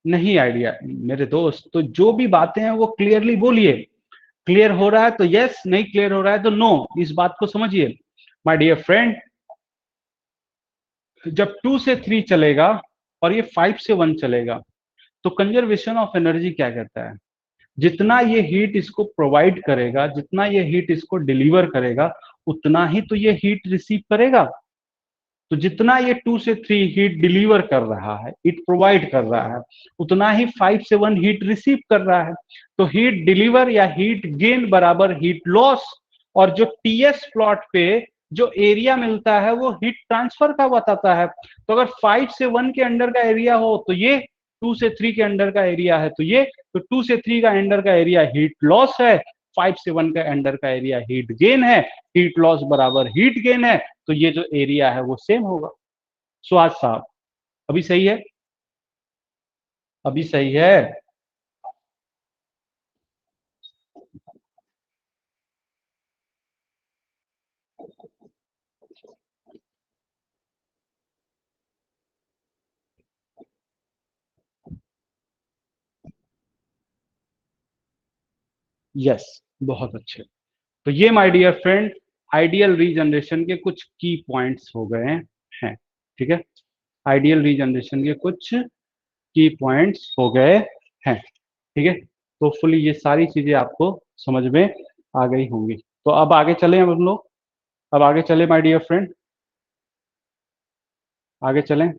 नहीं आइडिया मेरे दोस्त, तो जो भी बातें हैं वो क्लियरली बोलिए। क्लियर हो रहा है तो यस, नहीं क्लियर हो रहा है तो नो। इस बात को समझिए माय डियर फ्रेंड। जब 2 से 3 चलेगा और ये 5 से 1 चलेगा, तो कंजर्वेशन ऑफ एनर्जी क्या कहता है? जितना ये हीट इसको प्रोवाइड करेगा, जितना ये हीट इसको डिलीवर करेगा, उतना ही तो ये हीट रिसीव करेगा। तो जितना ये 2 से 3 हीट डिलीवर कर रहा है, हीट प्रोवाइड कर रहा है, उतना ही 5 से 1 हीट रिसीव कर रहा है। तो हीट डिलीवर या हीट गेन बराबर हीट लॉस। और जो टीएस प्लॉट पे जो एरिया मिलता है वो हीट ट्रांसफर का बताता है। तो अगर 5 से 1 के अंडर का एरिया हो तो ये, 2 से 3 के अंडर का एरिया है तो ये, तो 2 से 3 का अंडर का एरिया हीट लॉस है, 5 से 1 का अंडर का एरिया हीट गेन है। हीट लॉस बराबर हीट गेन है, तो ये जो एरिया है वो सेम होगा। सुहास साहब, अभी सही है? अभी सही है? यस, बहुत अच्छे। तो ये my dear friend, ideal regeneration के कुछ की पॉइंट्स हो गए हैं। ठीक है, आइडियल रीजनरेशन के कुछ की पॉइंट्स हो गए हैं। ठीक है, तो फुली ये सारी चीजें आपको समझ में आ गई होंगी। तो अब आगे चलें हम लोग। अब आगे चले माय डियर फ्रेंड, आगे चलें।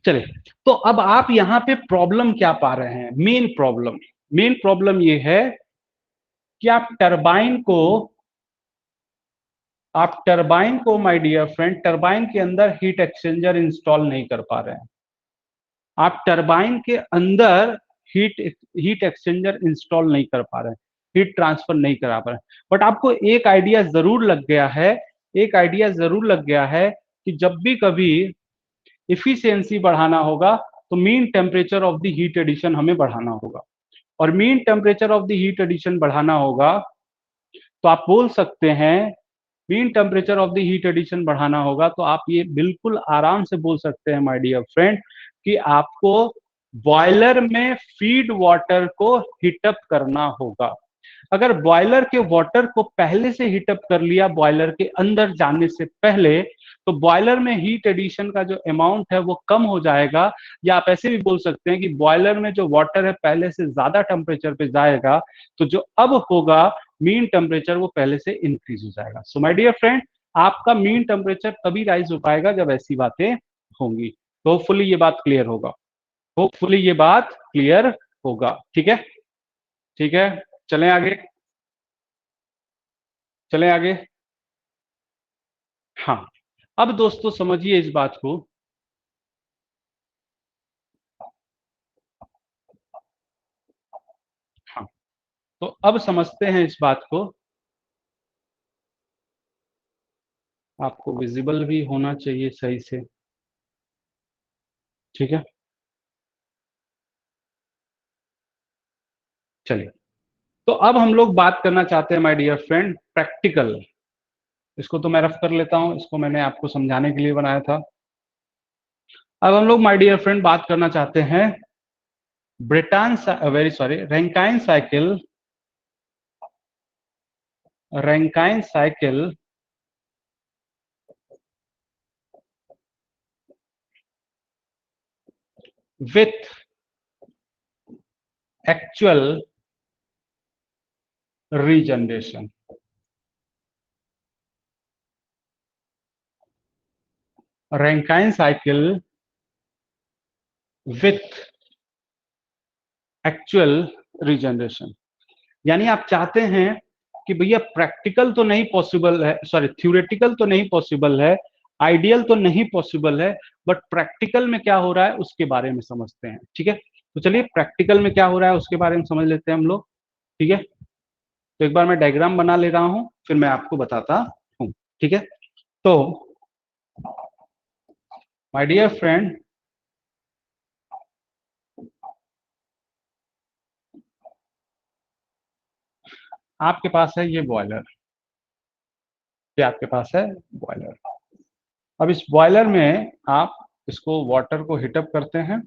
चले, तो अब आप यहाँ पे प्रॉब्लम क्या पा रहे हैं? मेन प्रॉब्लम, मेन प्रॉब्लम ये है कि आप टरबाइन को माय डियर फ्रेंड, टरबाइन के अंदर हीट एक्सचेंजर इंस्टॉल नहीं कर पा रहे हैं। आप टरबाइन के अंदर हीट हीट एक्सचेंजर इंस्टॉल नहीं कर पा रहे हैं, हीट ट्रांसफर नहीं करा पा रहे हैं। बट आपको एक आइडिया जरूर लग गया है, एक आइडिया जरूर लग गया है कि जब भी कभी इफिशियंसी बढ़ाना होगा तो mean temperature of the heat addition हमें बढ़ाना होगा। और mean temperature of the heat addition बढ़ाना होगा तो आप बोल सकते हैं, mean temperature of the heat addition बढ़ाना होगा तो आप ये बिल्कुल आराम से बोल सकते हैं माय डियर फ्रेंड कि आपको बॉयलर में फीड वाटर को हीटअप करना होगा। अगर बॉयलर के वाटर को पहले से हीटअप कर लिया बॉयलर के अंदर जाने से पहले, तो बॉयलर में हीट एडिशन का जो अमाउंट है वो कम हो जाएगा। या आप ऐसे भी बोल सकते हैं कि बॉयलर में जो वाटर है पहले से ज्यादा टेम्परेचर पे जाएगा, तो जो अब होगा मीन टेम्परेचर वो पहले से इंक्रीज हो जाएगा। सो माय डियर फ्रेंड, आपका मीन टेम्परेचर तभी राइज हो पाएगा जब ऐसी बातें होंगी। तो होपफुली ये बात क्लियर होगा, होपफुली ये बात क्लियर होगा। ठीक है, ठीक है, चलें आगे, चलें आगे। हाँ, अब दोस्तों समझिए इस बात को। हाँ, तो अब समझते हैं इस बात को। आपको विजिबल भी होना चाहिए सही से। ठीक है, चलिए। तो अब हम लोग बात करना चाहते हैं माय डियर फ्रेंड प्रैक्टिकल। इसको तो मैं रफ कर लेता हूं, इसको मैंने आपको समझाने के लिए बनाया था। अब हम लोग माय डियर फ्रेंड बात करना चाहते हैं Bretton, very sorry, Rankine cycle, Rankine cycle with actual regeneration. Rankine cycle with actual regeneration. यानी आप चाहते हैं कि भैया प्रैक्टिकल तो नहीं पॉसिबल है, सॉरी थ्योरेटिकल तो नहीं पॉसिबल है, आइडियल तो नहीं पॉसिबल है, बट प्रैक्टिकल में क्या हो रहा है उसके बारे में समझते हैं। ठीक है, तो चलिए प्रैक्टिकल में क्या हो रहा है उसके बारे में समझ लेते हैं हम लोग। ठीक है, तो एक बार मैं डायग्राम बना ले रहा हूं, फिर मैं आपको बताता हूं। ठीक है, तो माय डियर फ्रेंड, आपके पास है ये बॉयलर, ये आपके पास है बॉयलर। अब इस बॉयलर में आप इसको वाटर को हीटअप करते हैं,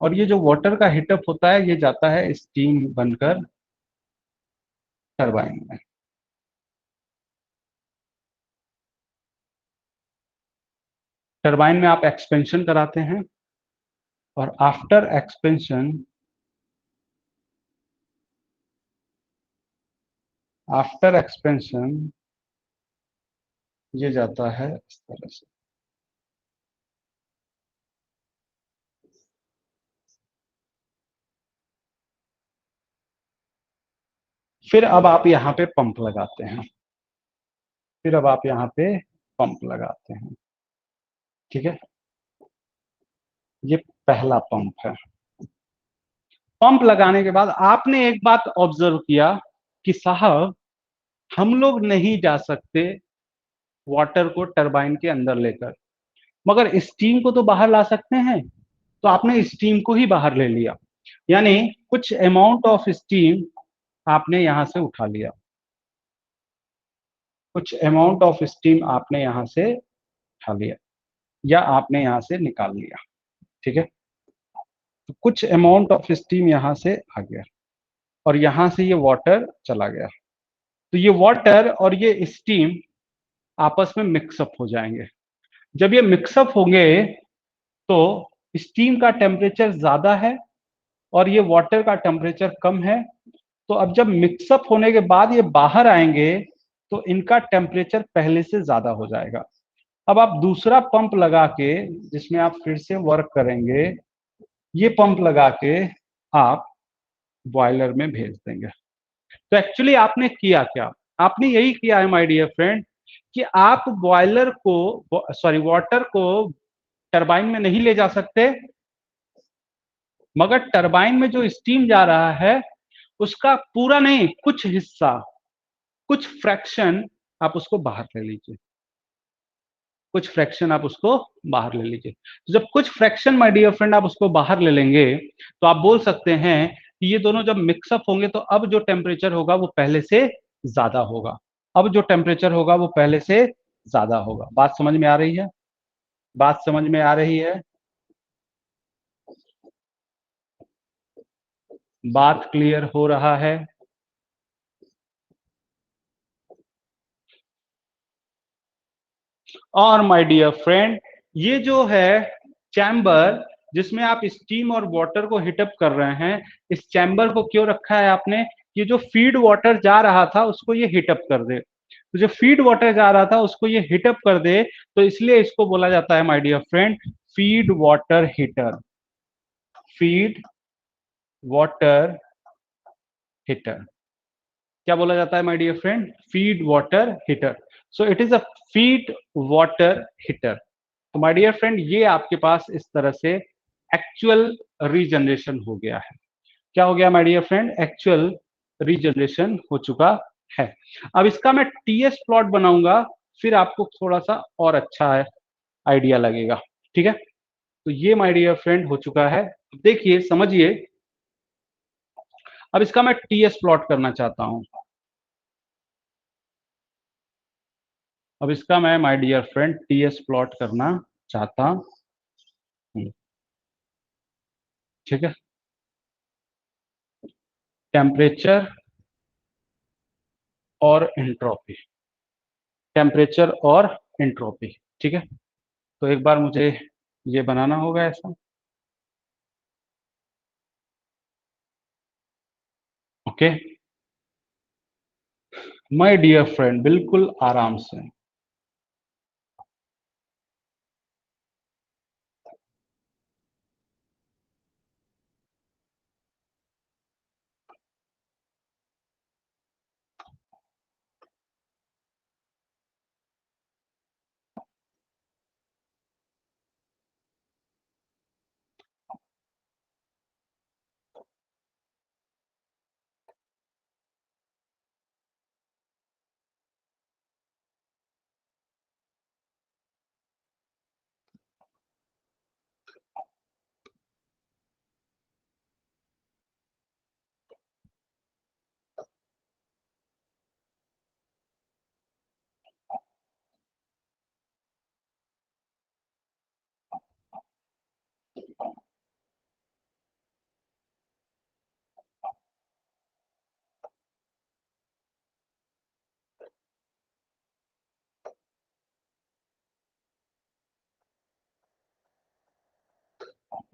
और ये जो वाटर का हीटअप होता है ये जाता है स्टीम बनकर टरबाइन में। टरबाइन में आप एक्सपेंशन कराते हैं, और आफ्टर एक्सपेंशन ये जाता है इस तरह से। फिर अब आप यहाँ पे पंप लगाते हैं, फिर अब आप यहाँ पे पंप लगाते हैं। ठीक है, ये पहला पंप है। पंप लगाने के बाद आपने एक बात ऑब्जर्व किया कि साहब हम लोग नहीं जा सकते वाटर को टरबाइन के अंदर लेकर, मगर स्टीम को तो बाहर ला सकते हैं। तो आपने स्टीम को ही बाहर ले लिया, यानी कुछ अमाउंट ऑफ स्टीम आपने यहां से उठा लिया, कुछ अमाउंट ऑफ स्टीम आपने यहां से उठा लिया, या आपने यहां से निकाल लिया। ठीक है, तो कुछ अमाउंट ऑफ स्टीम यहां से आ गया, और यहां से ये वाटर चला गया। तो ये वाटर और ये स्टीम आपस में मिक्सअप हो जाएंगे। जब ये मिक्सअप होंगे तो स्टीम का टेम्परेचर ज्यादा है और ये वाटर का टेम्परेचर कम है। तो अब जब मिक्सअप होने के बाद ये बाहर आएंगे तो इनका टेम्परेचर पहले से ज्यादा हो जाएगा। अब आप दूसरा पंप लगा के, जिसमें आप फिर से वर्क करेंगे, ये पंप लगा के आप बॉयलर में भेज देंगे। तो एक्चुअली आपने किया क्या, आपने यही किया है माय डियर फ्रेंड, कि आप बॉयलर को, सॉरी वाटर को टरबाइन में नहीं ले जा सकते, मगर टरबाइन में जो स्टीम जा रहा है उसका पूरा नहीं, कुछ हिस्सा, कुछ फ्रैक्शन आप उसको बाहर ले लीजिए, कुछ फ्रैक्शन आप उसको बाहर ले लीजिए। तो जब कुछ फ्रैक्शन माय डियर फ्रेंड आप उसको बाहर ले लेंगे, तो आप बोल सकते हैं कि ये दोनों जब मिक्सअप होंगे तो अब जो टेम्परेचर होगा वो पहले से ज्यादा होगा, अब जो टेम्परेचर होगा वो पहले से ज्यादा होगा। बात समझ में आ रही है, बात समझ में आ रही है, बात क्लियर हो रहा है। और माय डियर फ्रेंड, ये जो है चैम्बर जिसमें आप स्टीम और वाटर को हीटअप कर रहे हैं, इस चैम्बर को क्यों रखा है आपने? ये जो फीड वाटर जा रहा था उसको ये हीटअप कर दे, तो जो फीड वाटर जा रहा था उसको ये हीटअप कर दे, तो इसलिए इसको बोला जाता है my dear friend feed water heater, feed water heater. क्या बोला जाता है my dear friend? Feed water heater. So it is a feed water heater. तो माय डियर फ्रेंड ये आपके पास इस तरह से एक्चुअल रीजनरेशन हो गया है। क्या हो गया my dear friend? Actual regeneration हो चुका है। अब इसका मैं टीएस प्लॉट बनाऊंगा, फिर आपको थोड़ा सा और अच्छा आइडिया लगेगा। ठीक है, तो ये माय डियर फ्रेंड हो चुका है। देखिए समझिए, अब इसका मैं टीएस प्लॉट करना चाहता हूं। अब इसका मैं my dear friend TS plot करना चाहता हूं। ठीक है, टेम्परेचर और एंट्रोपी, टेम्परेचर और एंट्रोपी। ठीक है, तो एक बार मुझे ये बनाना होगा ऐसा। ओके माय डियर फ्रेंड, बिल्कुल आराम से,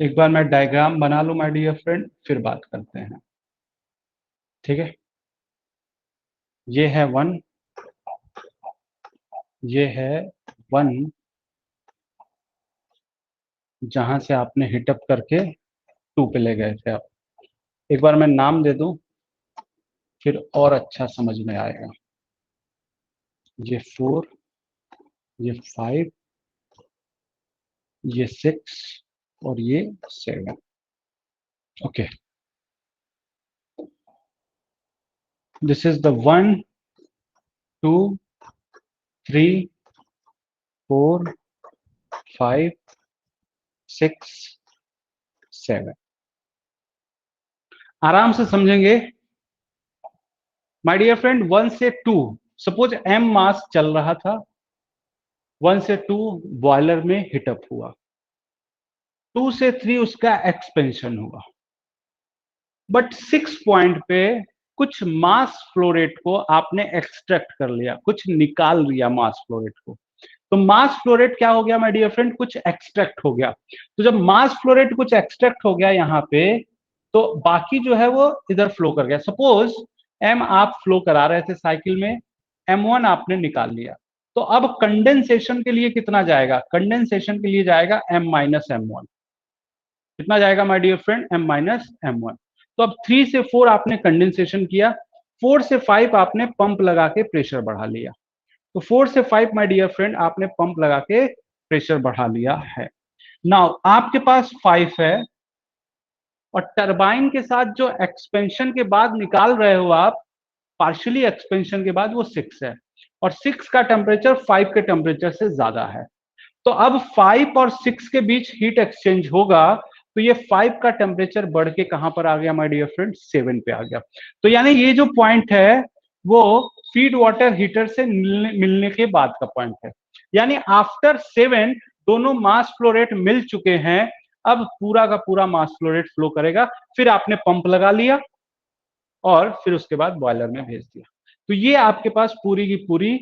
एक बार मैं डायग्राम बना लूं माय डियर फ्रेंड, फिर बात करते हैं। ठीक है, ये है 1, ये है 1, जहां से आपने हिटअप करके 2 पे ले गए थे आप। एक बार मैं नाम दे दूं, फिर और अच्छा समझ में आएगा। ये 4, ये 5, ये 6 और ये 7। Okay, this is the 1, 2, 3, 4, 5, 6, 7। आराम से समझेंगे माय डियर फ्रेंड। 1 से 2, सपोज एम मास चल रहा था, 1 से 2 बॉयलर में हिटअप हुआ, 2 से 3 उसका एक्सपेंशन हुआ, बट 6 पॉइंट पे कुछ मास फ्लोरेट को आपने एक्सट्रैक्ट कर लिया, कुछ निकाल लिया मास फ्लोरेट को। तो मास फ्लोरेट क्या हो गया माय डियर फ्रेंड, कुछ एक्सट्रैक्ट हो गया। तो जब मास फ्लोरेट कुछ एक्सट्रैक्ट हो गया यहाँ पे, तो बाकी जो है वो इधर फ्लो कर गया। सपोज एम आप फ्लो करा रहे थे साइकिल में, M1 आपने निकाल लिया, तो अब कंडेंसेशन के लिए कितना जाएगा, कंडेंसेशन के लिए जाएगा M-M1। कितना जाएगा माय डियर फ्रेंड, M-M1। तो अब 3 से 4 आपने कंडेंसेशन किया, 4 से 5 आपने पंप लगा के प्रेशर बढ़ा लिया। तो 4 से 5 माय डियर फ्रेंड आपने पंप लगा के प्रेशर बढ़ा लिया है। नाउ आपके पास 5 है, और टरबाइन के साथ जो एक्सपेंशन के बाद निकाल रहे हो आप, पार्शियली एक्सपेंशन के बाद, वो 6 है, और 6 का टेम्परेचर 5 के टेम्परेचर से ज्यादा है। तो अब 5 और 6 के बीच हीट एक्सचेंज होगा, तो ये 5 का टेम्परेचर बढ़ के कहां पर आ गया माय डियर फ्रेंड, 7 पे आ गया। तो यानी ये जो पॉइंट है वो फीड वाटर हीटर से मिलने के बाद का पॉइंट है। यानी आफ्टर 7 दोनों मास फ्लो रेट मिल चुके हैं, अब पूरा का पूरा मास फ्लो रेट फ्लो करेगा। फिर आपने पंप लगा लिया और फिर उसके बाद बॉयलर में भेज दिया। तो ये आपके पास पूरी की पूरी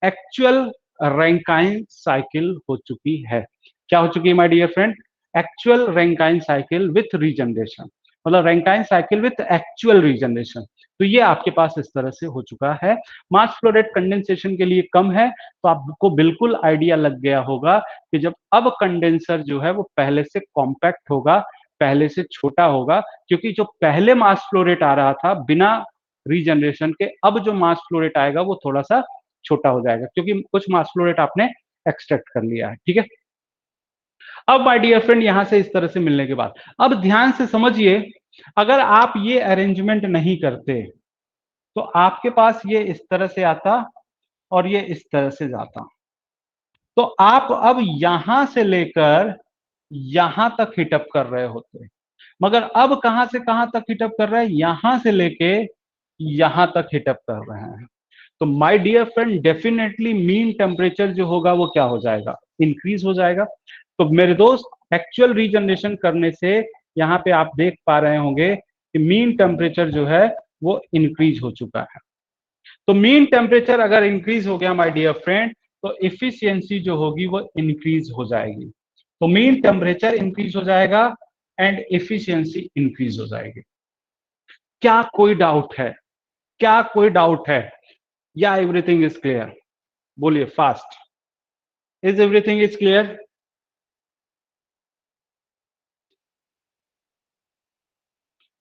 एक्चुअल रैंकाइन साइकिल हो चुकी है। क्या हो चुकी है my dear friend, actual Rankine cycle with regeneration, मतलब Rankine cycle with actual regeneration. तो ये आपके पास इस तरह से हो चुका है। मास फ्लो रेट कंडेंसेशन के लिए कम है, तो आपको बिल्कुल आइडिया लग गया होगा कि जब अब कंडेंसर जो है वो पहले से कॉम्पैक्ट होगा, पहले से छोटा होगा, क्योंकि जो पहले मास फ्लो रेट आ रहा था बिना रीजनरेशन के, अब जो मास फ्लो रेट आएगा वो थोड़ा सा छोटा हो जाएगा, क्योंकि कुछ मास फ्लो रेट आपने एक्सट्रैक्ट कर लिया है। ठीक है, अब माय डियर फ्रेंड यहां से इस तरह से मिलने के बाद अब ध्यान से समझिए, अगर आप ये अरेंजमेंट नहीं करते तो आपके पास ये इस तरह से आता और ये इस तरह से जाता। तो आप अब यहां से लेकर यहां तक हिटअप कर रहे होते, मगर अब कहां से कहां तक हिटअप कर रहे हैं, यहां से लेके यहां तक हिटअप कर रहे हैं। तो my dear friend definitely mean temperature जो होगा वो क्या हो जाएगा, इंक्रीज हो जाएगा। तो मेरे दोस्त एक्चुअल रीजनरेशन करने से यहाँ पे आप देख पा रहे होंगे कि मीन टेम्परेचर जो है वो इंक्रीज हो चुका है। तो मीन टेम्परेचर अगर इंक्रीज हो गया माय डियर फ्रेंड, तो इफिशियंसी जो होगी वो इंक्रीज हो जाएगी। तो मीन टेम्परेचर इंक्रीज हो जाएगा एंड इफिशियंसी इंक्रीज हो जाएगी। क्या कोई डाउट है, क्या कोई डाउट है, या एवरीथिंग इज क्लियर? बोलिए fast, is everything is clear?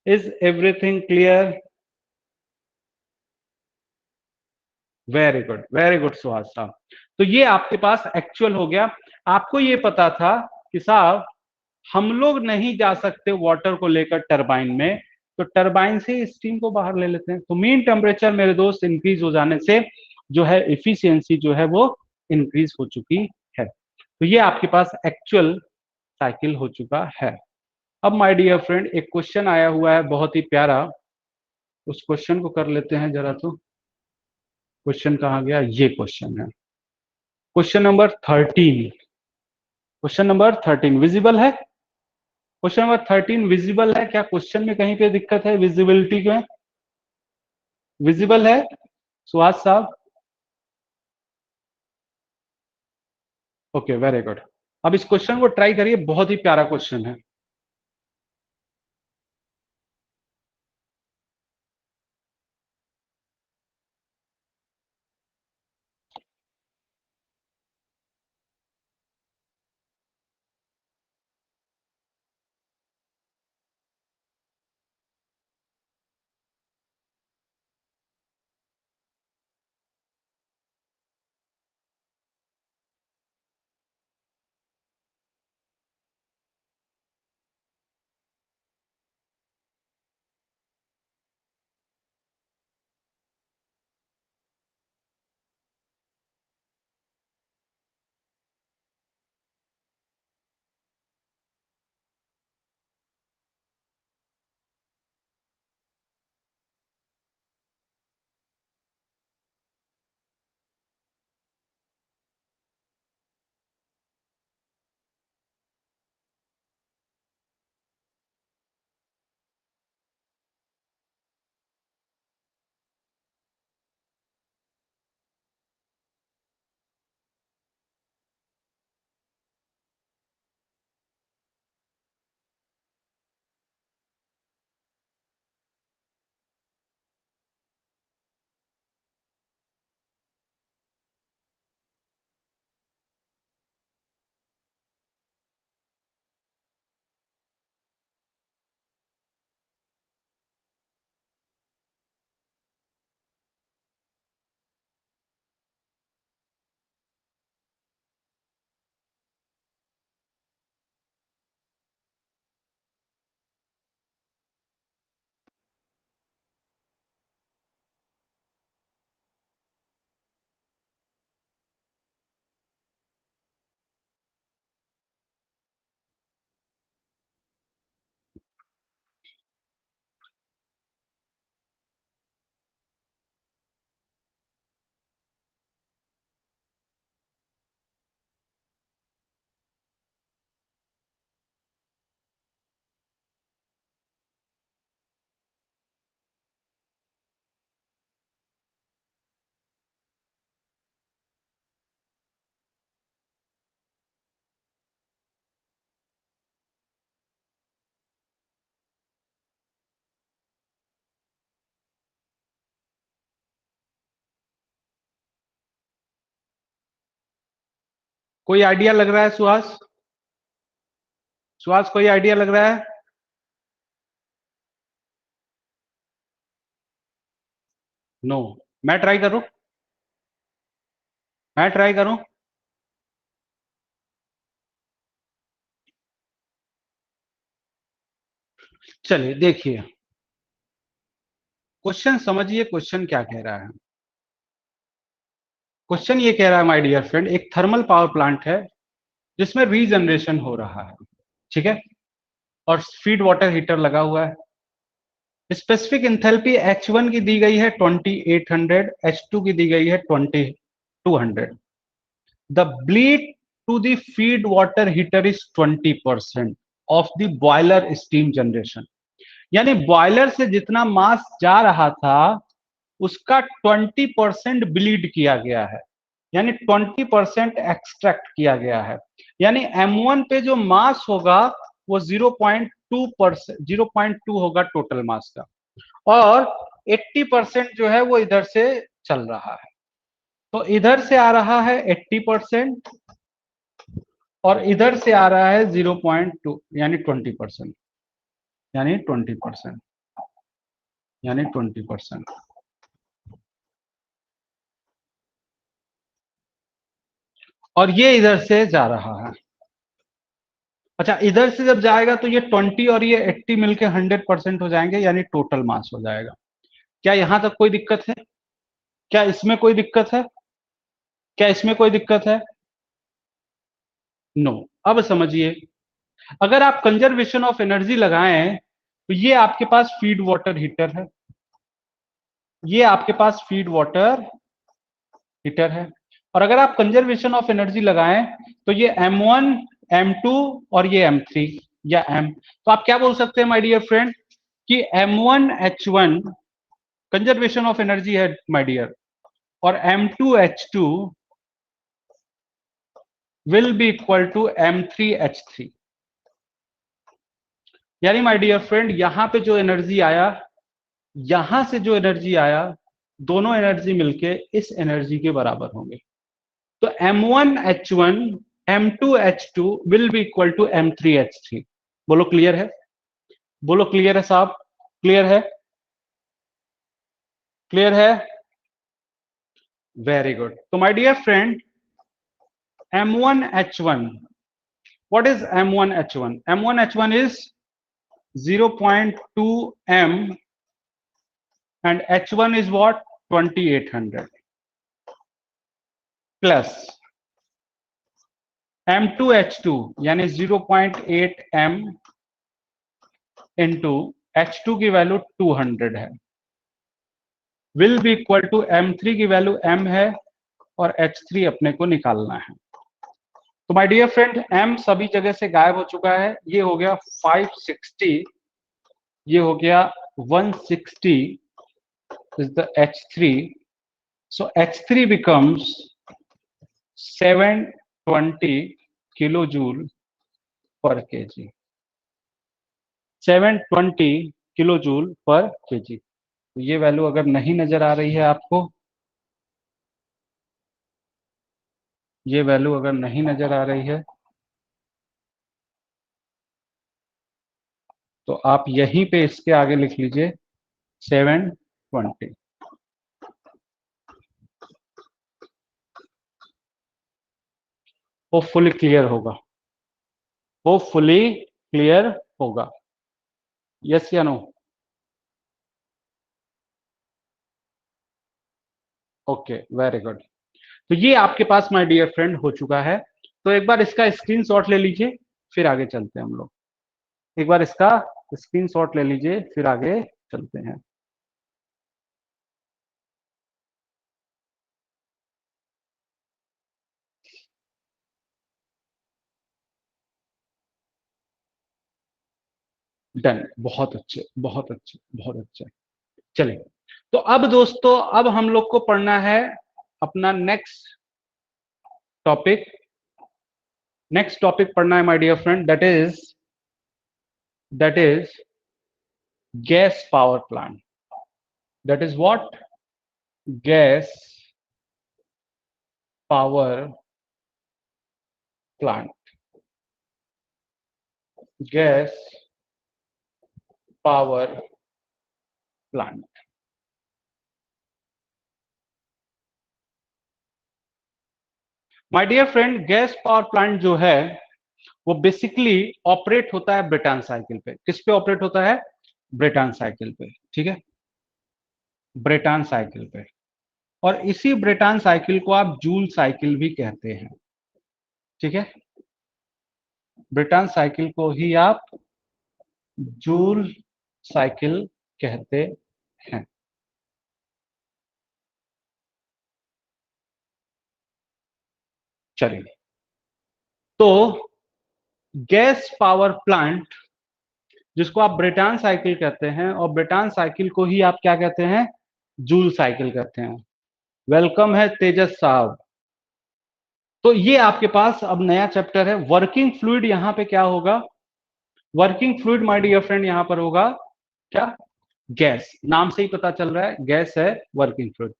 Is everything clear? Very good Suhas साहब। तो ये आपके पास एक्चुअल हो गया। आपको ये पता था कि साहब हम लोग नहीं जा सकते वाटर को लेकर टरबाइन में, तो टरबाइन से स्टीम को बाहर ले लेते हैं। तो मीन टेम्परेचर मेरे दोस्त इंक्रीज हो जाने से जो है इफिशियंसी जो है वो इंक्रीज हो चुकी है। तो ये आपके पास एक्चुअल साइकिल हो चुका है। अब माय डियर फ्रेंड एक क्वेश्चन आया हुआ है बहुत ही प्यारा, उस क्वेश्चन को कर लेते हैं जरा। तो क्वेश्चन कहाँ गया, ये क्वेश्चन है, question number 13। Question number 13 visible है? क्वेश्चन नंबर 13 विजिबल है क्या? क्वेश्चन में कहीं पे दिक्कत है विजिबिलिटी में? विजिबल है सुहास साहब? Okay very good. अब इस क्वेश्चन को ट्राई करिए, बहुत ही प्यारा क्वेश्चन है। कोई आइडिया लग रहा है सुहास? सुहास कोई आइडिया लग रहा है? नो। मैं ट्राई करूं? मैं ट्राई करूं? चलिए देखिए, क्वेश्चन समझिए, क्वेश्चन क्या कह रहा है। क्वेश्चन ये कह रहा है माय डियर फ्रेंड, एक थर्मल पावर प्लांट है जिसमें रीजनरेशन हो रहा है, ठीक है, और फीड वाटर हीटर लगा हुआ है। स्पेसिफिक इंथैल्पी H1 की दी गई है 2800, H2 की दी गई है 2200। The bleed to the feed water heater is 20% of the boiler steam generation. यानी बॉयलर से जितना मास जा रहा था उसका 20% ब्लीड किया गया है, यानी 20% एक्सट्रैक्ट किया गया है। यानी M1 पे जो मास होगा वो 0.2%, 0.2 होगा टोटल मास का, और 80% जो है वो इधर से चल रहा है। तो इधर से आ रहा है 80% और इधर से आ रहा है 0.2, यानी 20%, यानी 20%, यानी 20%। और ये इधर से जा रहा है। अच्छा, इधर से जब जाएगा तो ये 20 और ये 80 मिलके 100% हो जाएंगे, यानी टोटल मास हो जाएगा। क्या यहां तक कोई दिक्कत है? क्या इसमें कोई दिक्कत है? क्या इसमें कोई दिक्कत है? नो। अब समझिए, अगर आप कंजर्वेशन ऑफ एनर्जी लगाएं तो ये आपके पास फीड वाटर हीटर है, ये आपके पास फीड वाटर हीटर है। और अगर आप कंजर्वेशन ऑफ एनर्जी लगाएं तो ये M1, M2 और ये M3 या M, तो आप क्या बोल सकते हैं माय डियर फ्रेंड कि M1H1 कंजर्वेशन ऑफ एनर्जी है माय डियर, और M2H2 will be equal to M3H3। यानी माय डियर फ्रेंड, यहां पे जो एनर्जी आया, यहां से जो एनर्जी आया, दोनों एनर्जी मिलके इस एनर्जी के बराबर होंगे। तो M1H1 M2H2 will be equal to M3H3। बोलो क्लियर है? बोलो क्लियर है साहब? क्लियर है? क्लियर है? Very good. तो my dear friend, M1H1, what is M1H1? M1H1 is 0.2 M and H1 is what? 2800 plus M2H2 यानी 0.8 M इंटू H2 की वैल्यू 200 है, will be equal to M3 की वैल्यू M है और H3 अपने को निकालना है। तो माय डियर फ्रेंड, M सभी जगह से गायब हो चुका है। ये हो गया 560, ये हो गया 160 is the H3, so H3 becomes 720 kilojoule पर केजी, 720 किलोजूल पर केजी। तो ये वैल्यू अगर नहीं नजर आ रही है आपको, ये वैल्यू अगर नहीं नजर आ रही है तो आप यहीं पे इसके आगे लिख लीजिए 720। वो फुली क्लियर होगा, वो फुली क्लियर होगा। यस या नो? Okay, very good. तो ये आपके पास माय डियर फ्रेंड हो चुका है। तो एक बार इसका स्क्रीनशॉट ले लीजिए, फिर आगे चलते हैं हम लोग। एक बार इसका स्क्रीनशॉट ले लीजिए, फिर आगे चलते हैं। डन, बहुत अच्छे, बहुत अच्छे, बहुत अच्छे। चलिए, तो अब दोस्तों, अब हम लोग को पढ़ना है अपना नेक्स्ट टॉपिक। नेक्स्ट टॉपिक पढ़ना है my dear friend, that is gas power plant. That is what? Gas power plant, gas power plant. My dear friend, gas power plant जो है वो बेसिकली ऑपरेट होता है ब्रेटन साइकिल पे। किस पे ऑपरेट होता है? ब्रेटन साइकिल पे, ठीक है, ब्रेटन साइकिल पे। और इसी ब्रेटन साइकिल को आप जूल साइकिल भी कहते हैं, ठीक है, ब्रेटन साइकिल को ही आप जूल साइकिल कहते हैं। चलिए, तो गैस पावर प्लांट जिसको आप ब्रेटन साइकिल कहते हैं, और ब्रेटन साइकिल को ही आप क्या कहते हैं? जूल साइकिल कहते हैं। वेलकम है तेजस साहब। तो ये आपके पास अब नया चैप्टर है। वर्किंग फ्लूइड यहाँ पे क्या होगा? Working fluid my dear friend यहाँ पर होगा क्या? गैस। नाम से ही पता चल रहा है गैस है वर्किंग फ्लूइड।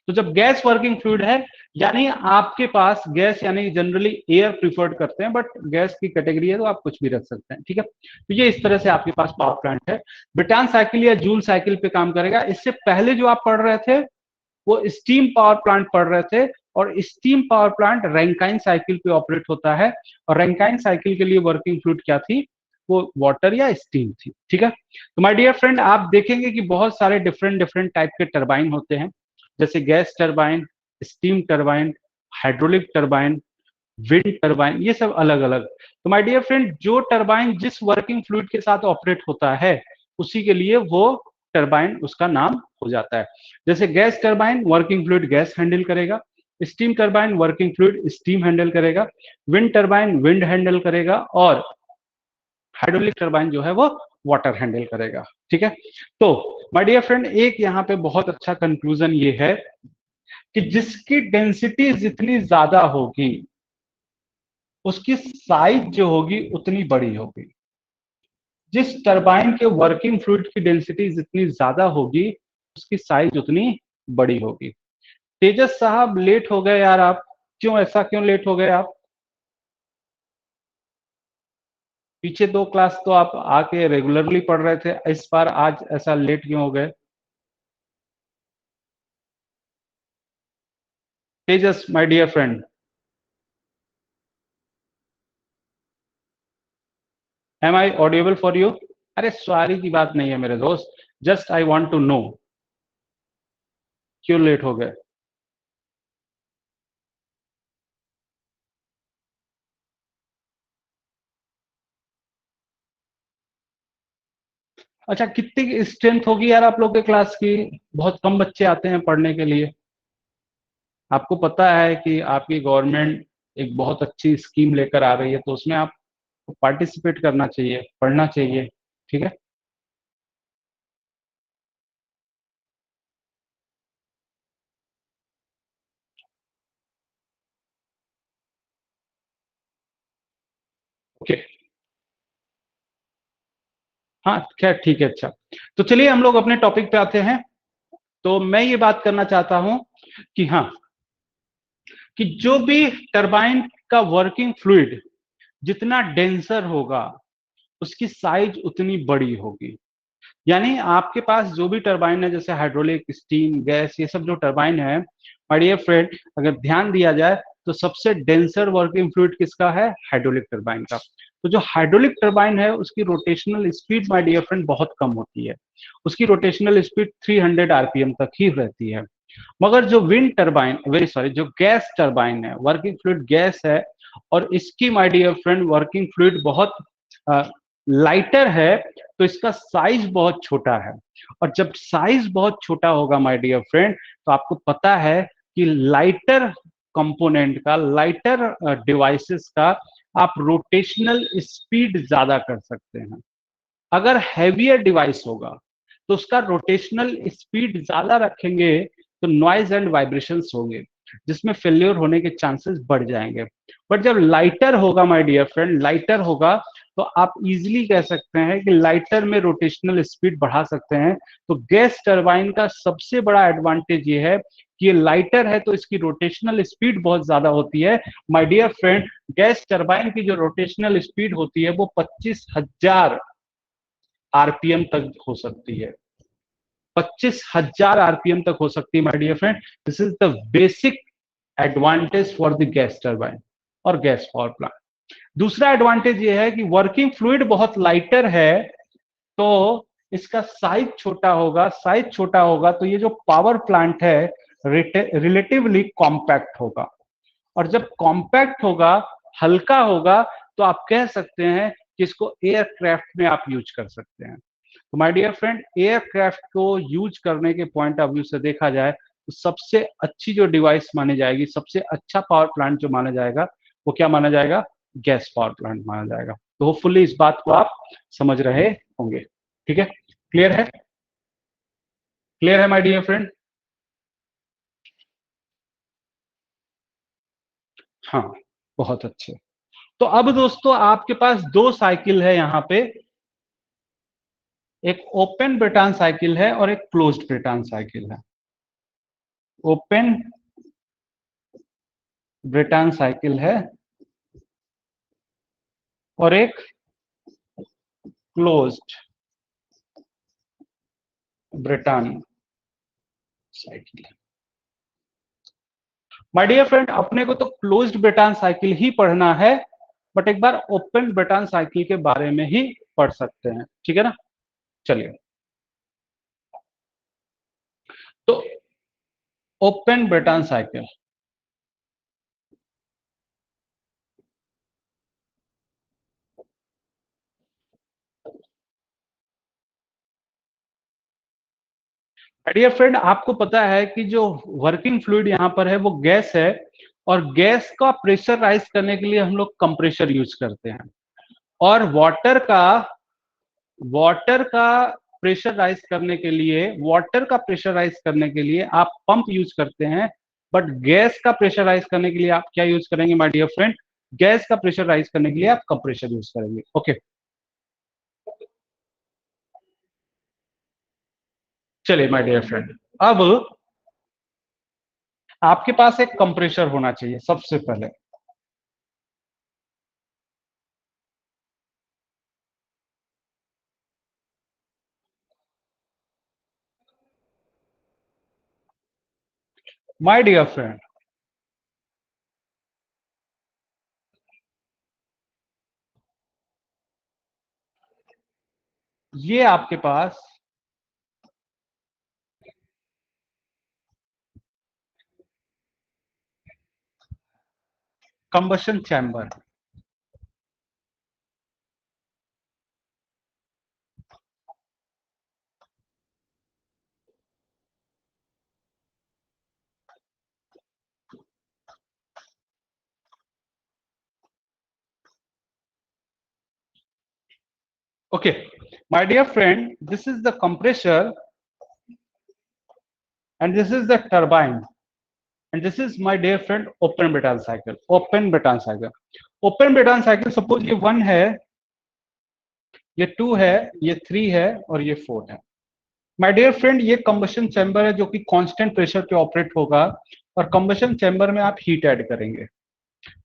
तो जब गैस वर्किंग फ्लूइड है, यानी आपके पास गैस, यानी जनरली एयर प्रिफर्ड करते हैं, बट गैस की कैटेगरी है तो आप कुछ भी रख सकते हैं, ठीक है। तो ये इस तरह से आपके पास पावर प्लांट है। ब्रेटन साइकिल या जूल साइकिल पे काम करेगा। इससे पहले जो आप पढ़ रहे थे वो स्टीम पावर प्लांट पढ़ रहे थे, और steam power plant Rankine cycle पे ऑपरेट होता है। और रैंकाइन साइकिल के लिए वर्किंग फ्लूइड क्या थी? वो वाटर या स्टीम थी, ठीक है। तो माय डियर फ्रेंड, आप देखेंगे कि बहुत सारे डिफरेंट डिफरेंट टाइप के टरबाइन होते हैं, जैसे gas turbine, steam turbine, hydraulic turbine, wind turbine, ये सब अलग अलग। तो माय डियर फ्रेंड, जो टरबाइन जिस वर्किंग फ्लूइड के साथ ऑपरेट होता है उसी के लिए वो टरबाइन उसका नाम हो जाता है। जैसे gas turbine working fluid gas handle करेगा, steam turbine working fluid steam handle करेगा, विंड टरबाइन विंड हैंडल करेगा, और हाइड्रोलिक टरबाइन जो है वो वाटर हैंडल करेगा, ठीक है। तो माय डियर फ्रेंड, एक यहाँ पे बहुत अच्छा कंक्लूजन ये है कि जिसकी डेंसिटी जितनी ज्यादा होगी उसकी साइज जो होगी उतनी बड़ी होगी। जिस टरबाइन के वर्किंग फ्लूइड की डेंसिटी जितनी ज्यादा होगी उसकी साइज उतनी बड़ी होगी। तेजस साहब लेट हो गए यार आप, क्यों ऐसा, क्यों लेट हो गए आप? पीछे दो क्लास तो आप आके रेगुलरली पढ़ रहे थे, इस बार आज ऐसा लेट क्यों हो गए? Tejas my dear friend, am I audible for you? अरे सॉरी की बात नहीं है मेरे दोस्त, just I want to know क्यों लेट हो गए। अच्छा, कितनी स्ट्रेंथ होगी यार आप लोग के क्लास की? बहुत कम बच्चे आते हैं पढ़ने के लिए। आपको पता है कि आपकी गवर्नमेंट एक बहुत अच्छी स्कीम लेकर आ रही है, तो उसमें आप पार्टिसिपेट करना चाहिए, पढ़ना चाहिए, ठीक है। ओके, हाँ खैर ठीक है, अच्छा। तो चलिए हम लोग अपने टॉपिक पे आते हैं। तो मैं ये बात करना चाहता हूं कि हाँ, कि जो भी टरबाइन का वर्किंग फ्लूइड जितना डेंसर होगा उसकी साइज उतनी बड़ी होगी। यानी आपके पास जो भी टरबाइन है, जैसे हाइड्रोलिक, स्टीम, गैस, ये सब जो टरबाइन है, माय डियर फ्रेंड, अगर ध्यान दिया जाए तो सबसे डेंसर वर्किंग फ्लूइड किसका है? हाइड्रोलिक टरबाइन का। तो जो हाइड्रोलिक टरबाइन है उसकी rotational speed my dear friend बहुत कम होती है। उसकी रोटेशनल स्पीड 300 आरपीएम तक ही रहती है। मगर जो विंड टरबाइन, वेरी सॉरी, जो गैस टरबाइन है, वर्किंग फ्लूइड गैस है, और इसकी my dear friend working fluid बहुत लाइटर है, तो इसका साइज बहुत छोटा है। और जब साइज बहुत छोटा होगा माय डियर फ्रेंड, तो आपको पता है कि लाइटर कंपोनेंट का, लाइटर डिवाइसेस का आप रोटेशनल स्पीड ज्यादा कर सकते हैं। अगर हैवियर डिवाइस होगा तो उसका रोटेशनल स्पीड ज्यादा रखेंगे तो नॉइज एंड वाइब्रेशंस होंगे, जिसमें फेल्योर होने के चांसेस बढ़ जाएंगे। बट जब लाइटर होगा माय डियर फ्रेंड, लाइटर होगा, तो आप इजीली कह सकते हैं कि लाइटर में रोटेशनल स्पीड बढ़ा सकते हैं। तो गैस टरबाइन का सबसे बड़ा एडवांटेज ये है कि ये लाइटर है, तो इसकी रोटेशनल स्पीड बहुत ज्यादा होती है। My dear friend, gas turbine की जो रोटेशनल स्पीड होती है वो 25,000 आरपीएम तक हो सकती है। 25,000 आरपीएम तक हो सकती है my dear friend. This is the basic advantage for the gas turbine और गैस पावर प्लांट। दूसरा एडवांटेज ये है कि वर्किंग फ्लूइड बहुत लाइटर है, तो इसका साइज छोटा होगा। साइज छोटा होगा तो ये जो पावर प्लांट है रिलेटिवली कॉम्पैक्ट होगा, और जब कॉम्पैक्ट होगा, हल्का होगा, तो आप कह सकते हैं कि इसको एयरक्राफ्ट में आप यूज कर सकते हैं। तो माय डियर फ्रेंड, एयरक्राफ्ट को यूज करने के पॉइंट ऑफ व्यू से देखा जाए तो सबसे अच्छी जो डिवाइस मानी जाएगी, सबसे अच्छा पावर प्लांट जो माना जाएगा, वो क्या माना जाएगा? गैस पावर प्लांट माना जाएगा। तो होपफुली इस बात को आप समझ रहे होंगे। ठीक है, क्लियर है? क्लियर है माय डियर फ्रेंड? हाँ, बहुत अच्छे। तो अब दोस्तों आपके पास दो साइकिल है यहाँ पे, एक ओपन ब्रेटॉन साइकिल है और एक क्लोज्ड ब्रेटॉन साइकिल है। ओपन ब्रेटॉन साइकिल है और एक क्लोज्ड ब्रेटॉन साइकिल है। माय डियर फ्रेंड, अपने को तो क्लोज्ड ब्रेटॉन साइकिल ही पढ़ना है, बट एक बार ओपन ब्रेटॉन साइकिल के बारे में ही पढ़ सकते हैं। ठीक है ना? चलिए, तो open Brayton cycle, dear friend, आपको पता है कि जो वर्किंग फ्लूइड यहाँ पर है वो गैस है, और गैस का प्रेशर राइज करने के लिए हम लोग कंप्रेशर यूज करते हैं, और वाटर का प्रेशर राइज करने के लिए, वाटर का प्रेशर राइज करने के लिए आप पंप यूज करते हैं। बट गैस का प्रेशर राइज करने के लिए आप क्या यूज करेंगे माय डियर फ्रेंड? गैस का प्रेशर राइज करने के लिए आप कंप्रेशर यूज करेंगे। ओके, चलिए माय डियर फ्रेंड, अब आपके पास एक कंप्रेशर होना चाहिए सबसे पहले। माय डियर फ्रेंड, ये आपके पास combustion chamber, okay my dear friend, this is the compressor and this is the turbine, and this is my dear friend open Brayton cycle. Open Brayton cycle, open Brayton cycle, suppose ये 1 है, ये 2 है, ये 3 है और ये 4 है। My dear friend, ये कंबशन चैम्बर है जो कि कांस्टेंट प्रेशर पे ऑपरेट होगा, और कंबशन चैम्बर में आप हीट ऐड करेंगे।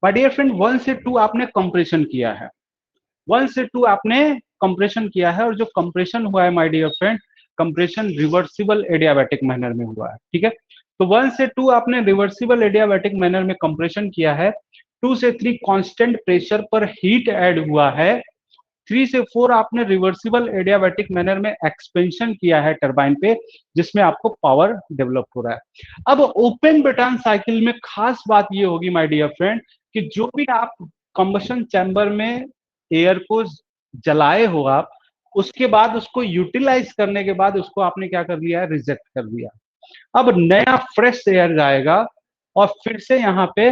माय डियर फ्रेंड, 1 से 2 आपने कंप्रेशन किया है, 1 से 2 आपने कंप्रेशन किया है, और जो कंप्रेशन हुआ है my dear friend, compression reversible adiabatic manner में हुआ है। ठीक है, तो 1 से 2 आपने रिवर्सिबल एडियाबैटिक मैनर में कंप्रेशन किया है, 2 से 3 कांस्टेंट प्रेशर पर हीट ऐड हुआ है, 3 से 4 आपने रिवर्सिबल एडियाबैटिक मैनर में एक्सपेंशन किया है टरबाइन पे, जिसमें आपको पावर डेवलप हो रहा है। अब ओपन ब्रेटॉन साइकिल में खास बात ये होगी माय डियर फ्रेंड, कि जो भी आप कंबशन चैम्बर में एयर को जलाए हो आप, उसके बाद उसको यूटिलाइज करने के बाद उसको आपने क्या कर दिया है? रिजेक्ट कर दिया। अब नया फ्रेश एयर जाएगा और फिर से यहाँ पे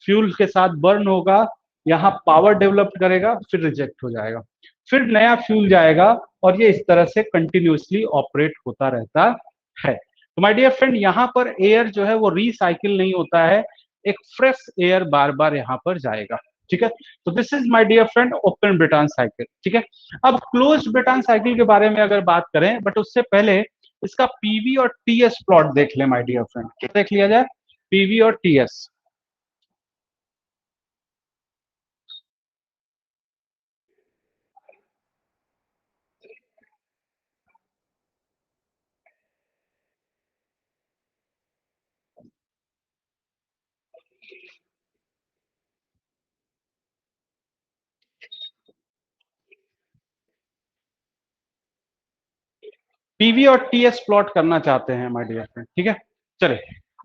फ्यूल के साथ बर्न होगा, यहाँ पावर डेवलप करेगा, फिर रिजेक्ट हो जाएगा, फिर नया फ्यूल जाएगा, और ये इस तरह से कंटिन्यूअसली ऑपरेट होता रहता है। तो माय डियर फ्रेंड, यहाँ पर एयर जो है वो रिसाइकिल नहीं होता है, एक फ्रेश एयर बार बार यहाँ पर जाएगा। ठीक है। तो this is my dear friend open Brayton cycle. ठीक है, अब क्लोज्ड ब्रिटान साइकिल के बारे में अगर बात करें, बट उससे पहले इसका पीवी और टीएस प्लॉट देख ले माय डियर फ्रेंड। क्या देख लिया जाए? पीवी और टीएस। पीवी और टीएस प्लॉट करना चाहते हैं माय डियर फ्रेंड। ठीक है, चले।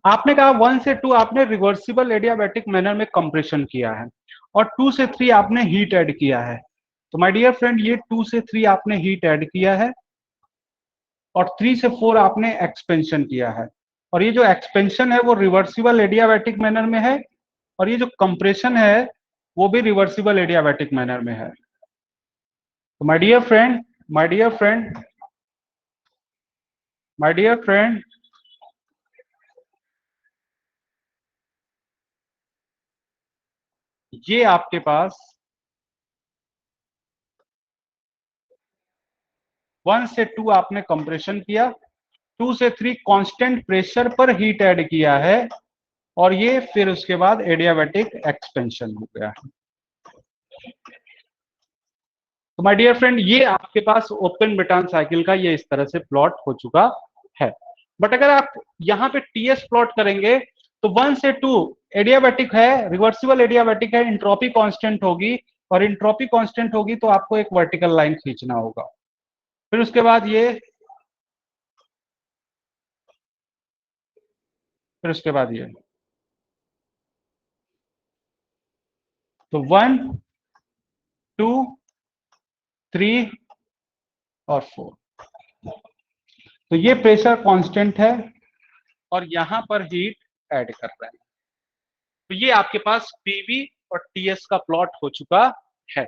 आपने कहा 1 से 2 आपने रिवर्सिबल एडियाबैटिक मैनर में कंप्रेशन किया है, और 2 से 3 आपने हीट ऐड किया है। तो माय डियर फ्रेंड ये 2 से 3 आपने हीट ऐड किया है, और 3 से 4 आपने एक्सपेंशन किया है। और ये जो एक्सपेंशन है वो रिवर्सिबल एडियाबैटिक मैनर में है, और ये जो कंप्रेशन है वो भी रिवर्सिबल एडियाबैटिक मैनर में है। तो my dear friend, my dear friend, my dear friend, ये आपके पास 1 से 2 आपने कंप्रेशन किया, 2 से 3 कांस्टेंट प्रेशर पर हीट ऐड किया है, और ये फिर उसके बाद एडियाबैटिक एक्सपेंशन हो गया। तो माय डियर फ्रेंड ये आपके पास ओपन ब्रिटान साइकिल का ये इस तरह से प्लॉट हो चुका है। बट अगर आप यहाँ पे टीएस प्लॉट करेंगे तो 1 से 2 एडियाबैटिक है, रिवर्सिबल एडियाबैटिक है, इंट्रोपी कांस्टेंट होगी, और इंट्रोपी कांस्टेंट होगी तो आपको एक वर्टिकल लाइन खींचना होगा। फिर उसके बाद ये, फिर उसके बाद ये, तो 1, 2, 3 और 4। तो ये प्रेशर कांस्टेंट है, और यहां पर हीट ऐड कर रहे हैं। तो ये आपके पास पीवी और टीएस का प्लॉट हो चुका है।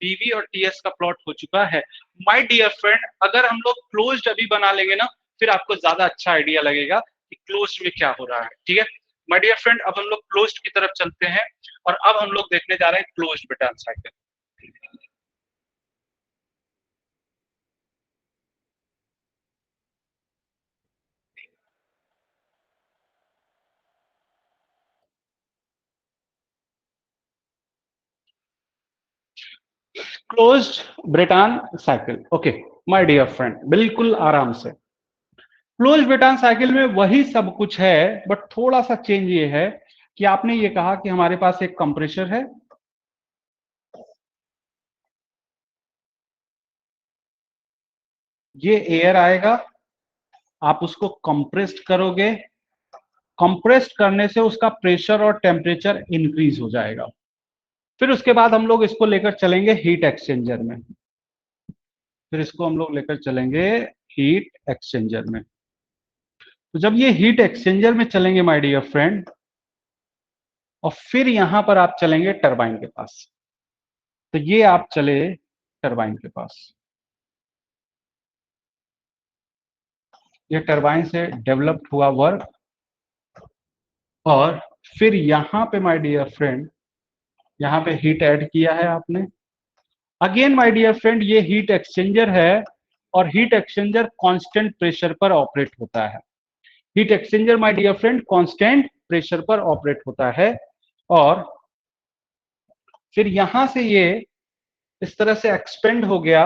पीवी और टीएस का प्लॉट हो चुका है। माय डियर फ्रेंड अगर हम लोग क्लोज्ड अभी बना लेंगे ना, फिर आपको ज्यादा अच्छा आइडिया लगेगा कि क्लोज्ड में क्या हो रहा है। ठीक है माय डियर फ्रेंड, अब हम लोग क्लोज्ड की तरफ चलते हैं, और अब हम लोग देखने जा रहे हैं closed Brayton cycle. Closed Brayton cycle. Okay my dear friend, बिल्कुल आराम से। क्लोज ब्रिटान साइकिल में वही सब कुछ है, बट थोड़ा सा चेंज ये है कि आपने ये कहा कि हमारे पास एक कंप्रेसर है, ये एयर आएगा, आप उसको कंप्रेस्ड करोगे, कंप्रेस्ड करने से उसका प्रेशर और टेम्परेचर इंक्रीज हो जाएगा। फिर उसके बाद हम लोग इसको लेकर चलेंगे हीट एक्सचेंजर में, फिर इसको हम लोग लेकर चलेंगे हीट एक्सचेंजर में। तो जब ये हीट एक्सचेंजर में चलेंगे माय डियर फ्रेंड, और फिर यहां पर आप चलेंगे टरबाइन के पास। तो ये आप चले टरबाइन के पास, ये टरबाइन से डेवलप्ड हुआ वर्क, और फिर यहां पे माय डियर फ्रेंड, यहां पे हीट ऐड किया है आपने। अगेन माय डियर फ्रेंड ये हीट एक्सचेंजर है, और हीट एक्सचेंजर कांस्टेंट प्रेशर पर ऑपरेट होता है। Heat exchanger my dear friend constant pressure पर ऑपरेट होता है, और फिर यहां से ये इस तरह से एक्सपेंड हो गया,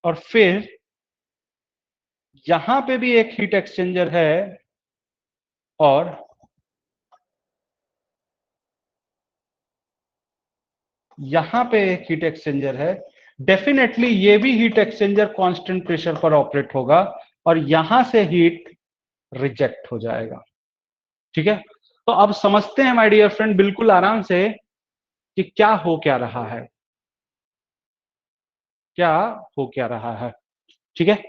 और फिर यहां पे भी एक हीट एक्सचेंजर है, और यहां पे एक हीट एक्सचेंजर है। डेफिनेटली ये भी हीट एक्सचेंजर कांस्टेंट प्रेशर पर ऑपरेट होगा, और यहां से हीट रिजेक्ट हो जाएगा। ठीक है, तो अब समझते हैं माय डियर फ्रेंड बिल्कुल आराम से कि क्या हो क्या रहा है, क्या हो क्या रहा है। ठीक है,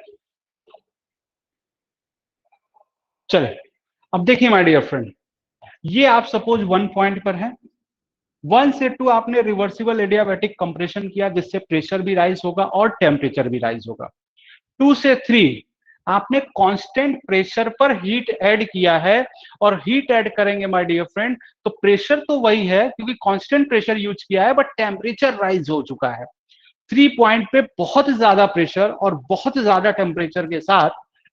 चले। अब देखिए माय डियर फ्रेंड, ये आप सपोज 1 पॉइंट पर है, 1 से 2 आपने रिवर्सिबल एडियाबैटिक कंप्रेशन किया, जिससे प्रेशर भी राइज होगा और टेम्परेचर भी राइज होगा। 2 से 3 आपने कांस्टेंट प्रेशर पर हीट ऐड किया है, और हीट ऐड करेंगे माय डियर फ्रेंड तो प्रेशर तो वही है क्योंकि कांस्टेंट प्रेशर यूज किया है, बट टेम्परेचर राइज हो चुका है। 3 पॉइंट पे बहुत ज्यादा प्रेशर और बहुत ज्यादा टेम्परेचर के साथ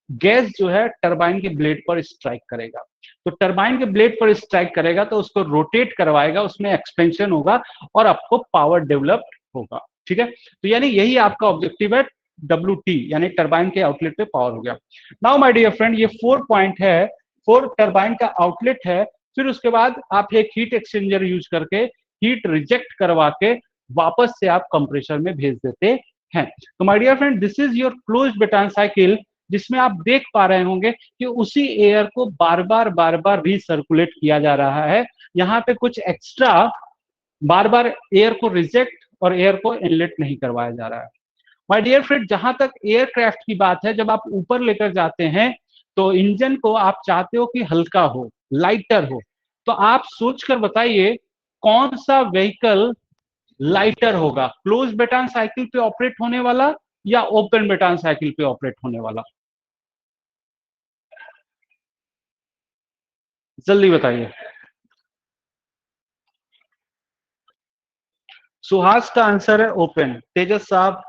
गैस जो है टरबाइन के ब्लेड पर स्ट्राइक करेगा। तो टरबाइन के ब्लेड पर स्ट्राइक करेगा तो उसको रोटेट करवाएगा, उसमें एक्सपेंशन होगा और आपको पावर डेवलप होगा। ठीक है, तो यानी यही आपका ऑब्जेक्टिव है, WT यानी टरबाइन के आउटलेट पे पावर हो गया। नाउ माय डियर फ्रेंड, ये 4 पॉइंट है, 4 टरबाइन का आउटलेट है। फिर उसके बाद आप एक हीट एक्सचेंजर यूज करके हीट रिजेक्ट करवा के वापस से आप कंप्रेसर में भेज देते हैं। तो my dear friend, this is your closed Brayton cycle, जिसमें आप देख पा रहे होंगे कि उसी एयर को बार बार रिसर्कुलेट किया जा रहा है। यहाँ पे कुछ एक्स्ट्रा बार बार एयर को रिजेक्ट और एयर को इनलेट नहीं करवाया जा रहा है। माय डियर फ्रेंड, जहां तक एयरक्राफ्ट की बात है, जब आप ऊपर लेकर जाते हैं तो इंजन को आप चाहते हो कि हल्का हो, लाइटर हो, तो आप सोचकर बताइए कौन सा व्हीकल लाइटर होगा, क्लोज बेटान साइकिल पे ऑपरेट होने वाला या ओपन बेटान साइकिल पे ऑपरेट होने वाला? जल्दी बताइए। सुहास का आंसर है ओपन। तेजस साहब?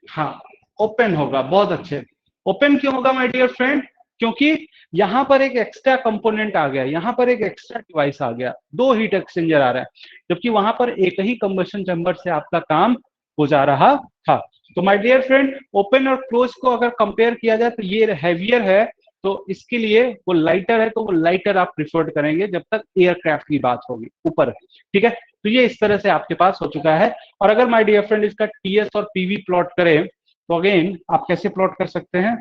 हाँ, ओपन होगा, बहुत अच्छे। ओपन क्यों होगा माय डियर फ्रेंड? क्योंकि यहां पर एक एक्स्ट्रा कंपोनेंट आ गया, यहां पर एक एक्स्ट्रा डिवाइस आ गया, दो हीट एक्सचेंजर आ रहा है, जबकि वहां पर एक ही कंबशन चैम्बर से आपका काम हो जा रहा था। तो माय डियर फ्रेंड, ओपन और क्लोज को अगर कंपेयर किया जाए तो ये हैवियर है, तो इसके लिए वो लाइटर है, तो वो लाइटर आप प्रिफर्ड करेंगे जब तक एयरक्राफ्ट की बात होगी ऊपर। ठीक है, तो ये इस तरह से आपके पास हो चुका है। और अगर माय डियर फ्रेंड इसका टीएस और पीवी प्लॉट करें तो अगेन आप कैसे प्लॉट कर सकते हैं?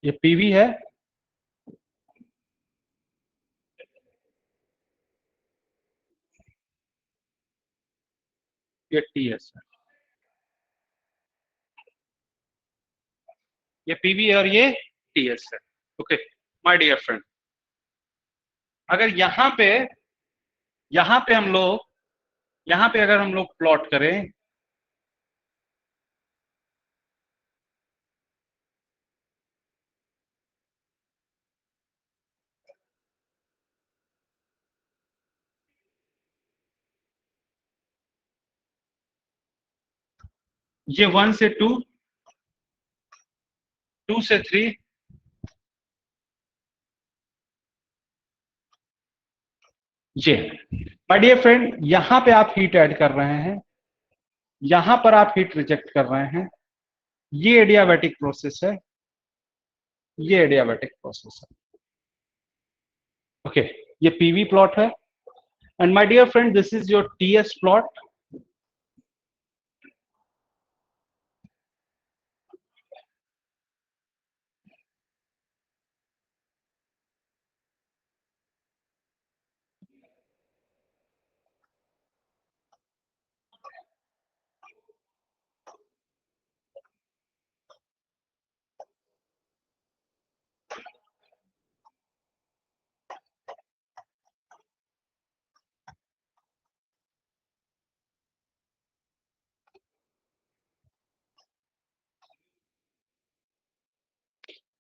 ये पीवी है, ये टीएस है। ये पीवी है और ये टीएस है। ओके माय डियर फ्रेंड, अगर यहाँ पे हम लोग यहाँ पे अगर हम लोग प्लॉट करें, ये 1 से 2, 2 से 3, ये माय डियर फ्रेंड, यहाँ पे आप हीट ऐड कर रहे हैं, यहाँ पर आप हीट रिजेक्ट कर रहे हैं। ये एडियाबैटिक प्रोसेस है, ये एडियाबैटिक प्रोसेस है। ओके, ये पीवी प्लॉट है। And my dear friend, this is your TS plot.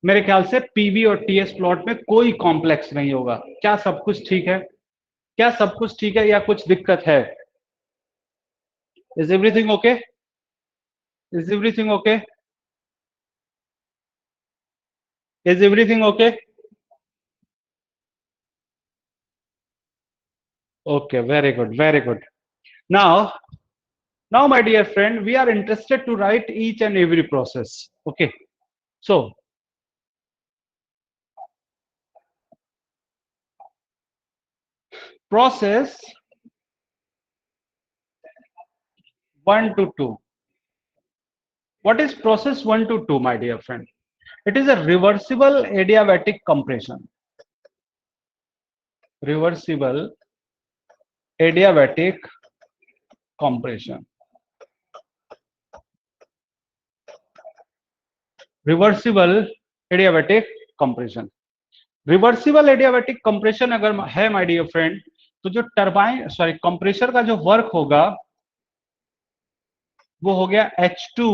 मेरे ख्याल से पीवी और टीएस प्लॉट में कोई कॉम्प्लेक्स नहीं होगा। क्या सब कुछ ठीक है? क्या सब कुछ ठीक है या कुछ दिक्कत है? Is everything okay? Is everything okay? Is everything okay? Okay, very good, very good. Now my dear friend, we are interested to write each and every process. Okay, so process 1 to 2. What is process 1 to 2, my dear friend? It is a reversible adiabatic compression. Reversible adiabatic compression. Reversible adiabatic compression. Reversible adiabatic compression अगर है my dear friend, तो जो turbine sorry compressor का जो work होगा वो हो गया H2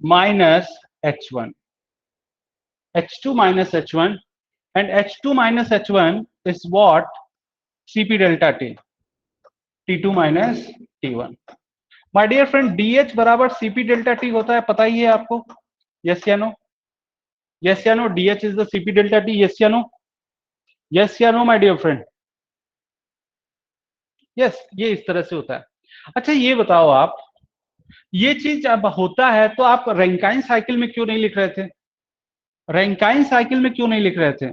minus H1, H2 minus H1, and H2 minus H1 is what? Cp delta T, T2 minus T1। My dear friend DH बराबर Cp डेल्टा T होता है, पता ही है आपको? यस या नो? यस या no? DH is the Cp delta T, yes या नो? यस या no my dear friend? Yes, ये इस तरह से होता है। अच्छा ये बताओ आप, ये चीज अब होता है तो आप रैंकाइन साइकिल में क्यों नहीं लिख रहे थे? रैंकाइन साइकिल में क्यों नहीं लिख रहे थे?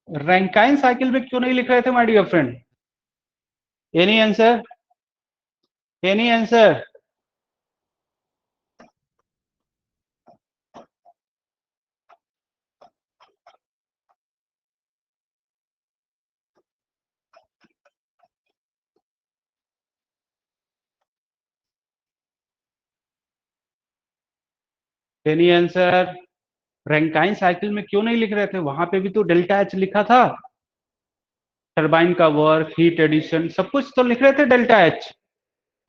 रैंकाइन साइकिल में क्यों नहीं लिख रहे थे my dear friend? Any answer? Any answer? Any answer? Rankine cycle में क्यों नहीं लिख रहे थे? वहां पे भी तो डेल्टा एच लिखा था, टरबाइन का वर्क, हीट एडिशन, सब कुछ तो लिख रहे थे डेल्टा एच,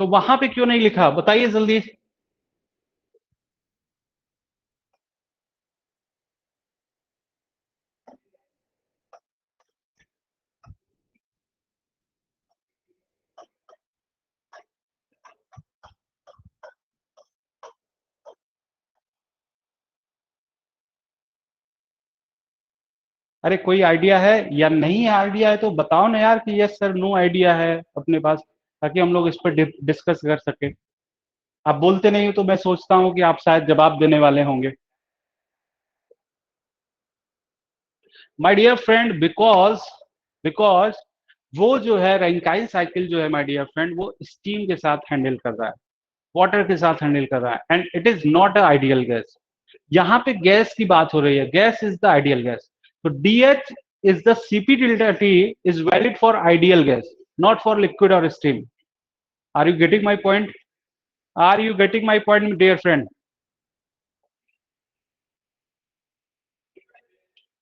तो वहां पे क्यों नहीं लिखा? बताइए जल्दी। अरे कोई आइडिया है या नहीं है? आइडिया है तो बताओ ना यार कि यस सर नो आइडिया है अपने पास, ताकि हम लोग इस पर डिस्कस कर सके। आप बोलते नहीं हो तो मैं सोचता हूँ कि आप शायद जवाब देने वाले होंगे। My dear friend, because because वो जो है रैंकाइन साइकिल जो है माय डियर फ्रेंड, वो स्टीम के साथ हैंडल कर रहा है, वाटर के साथ हैंडल कर रहा है, and it is not a ideal gas. यहाँ पे गैस की बात हो रही है, gas is the ideal gas. तो DH is the Cp delta T is valid for ideal gas, not for liquid or steam. Are you getting my point? Are you getting my point, dear friend?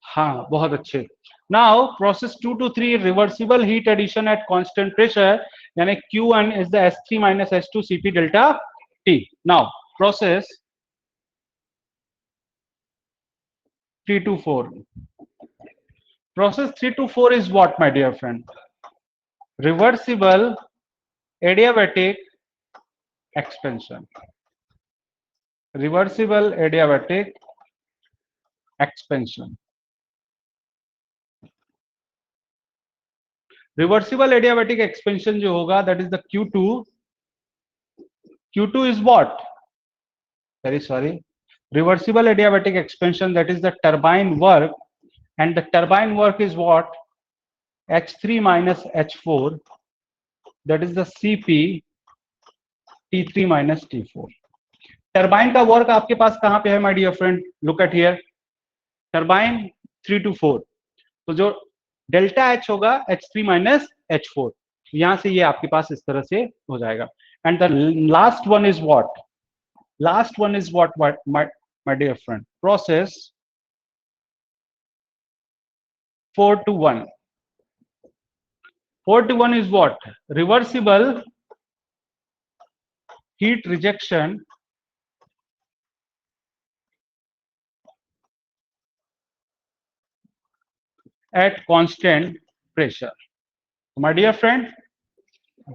हाँ, बहुत अच्छे। Now process 2 to 3 reversible heat addition at constant pressure, यानी Q1 is the S3 minus S2 Cp delta T. Now process 3 to 4. Process 3 to 4 is what, my dear friend? Reversible adiabatic expansion. Reversible adiabatic expansion. Reversible adiabatic expansion जो होगा, that is the Q2. Q2 is what? Very sorry. Reversible adiabatic expansion, that is the turbine work, and the turbine work is what? H3 minus H4, that is the Cp T3 minus T4। Turbine का work आपके पास कहां पे है my dear friend? Look at here, turbine 3 to 4, तो जो delta H होगा H3 minus H4, यहां से ये आपके पास इस तरह से हो जाएगा। And the last one is what? Last one is what my dear friend? Process 4 to 1। 4 to 1 is what? Reversible heat rejection at constant pressure। My dear friend,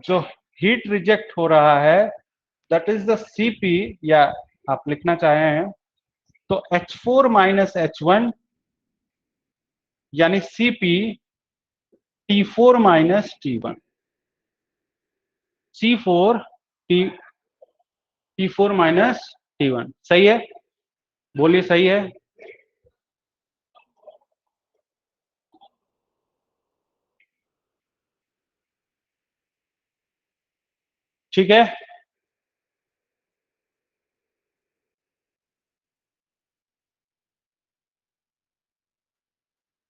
जो हीट रिजेक्ट हो रहा है दैट इज द Cp, या आप लिखना चाहें तो H4 minus H1, यानी Cp T4 minus T1। C4 T T4 minus T1, सही है? बोलिए सही है? ठीक है,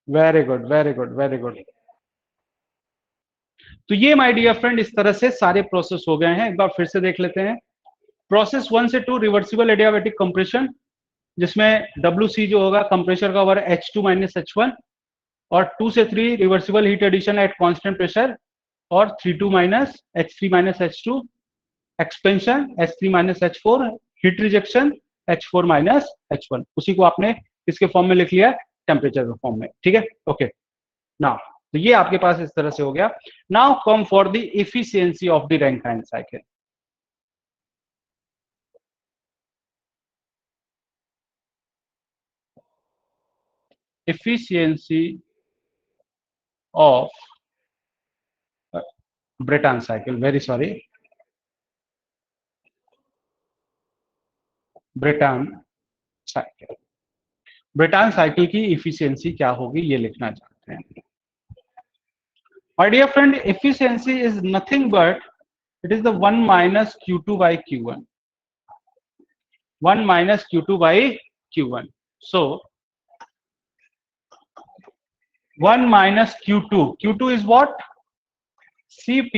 very good very good very good. तो ये माय डियर फ्रेंड इस तरह से सारे प्रोसेस हो गए हैं, एक बार फिर से देख लेते हैं। प्रोसेस 1 से 2 रिवर्सिबल एडियाबैटिक कंप्रेशन, जिसमें WC जो होगा कंप्रेसर का ओवर H2 माइनस H1, और 2 से 3 reversible heat addition at constant pressure, और 3 minus H2 expansion H3 minus H4, heat rejection H4 minus H1। उसी को आपने इसके फॉर्म में लिख लिया टेम्परेचर के फॉर्म में, ठीक है। ओके, नाउ तो ये आपके पास इस तरह से हो गया। Now come for the efficiency of the Rankine cycle. efficiency of Brayton cycle, very sorry, Brayton cycle। Brayton cycle की इफिशियंसी क्या होगी ये लिखना चाहते हैं। My dear friend, efficiency is nothing but it is the 1 minus Q2 by Q1, 1 minus Q2 by Q1। So 1 minus Q2 is what? Cp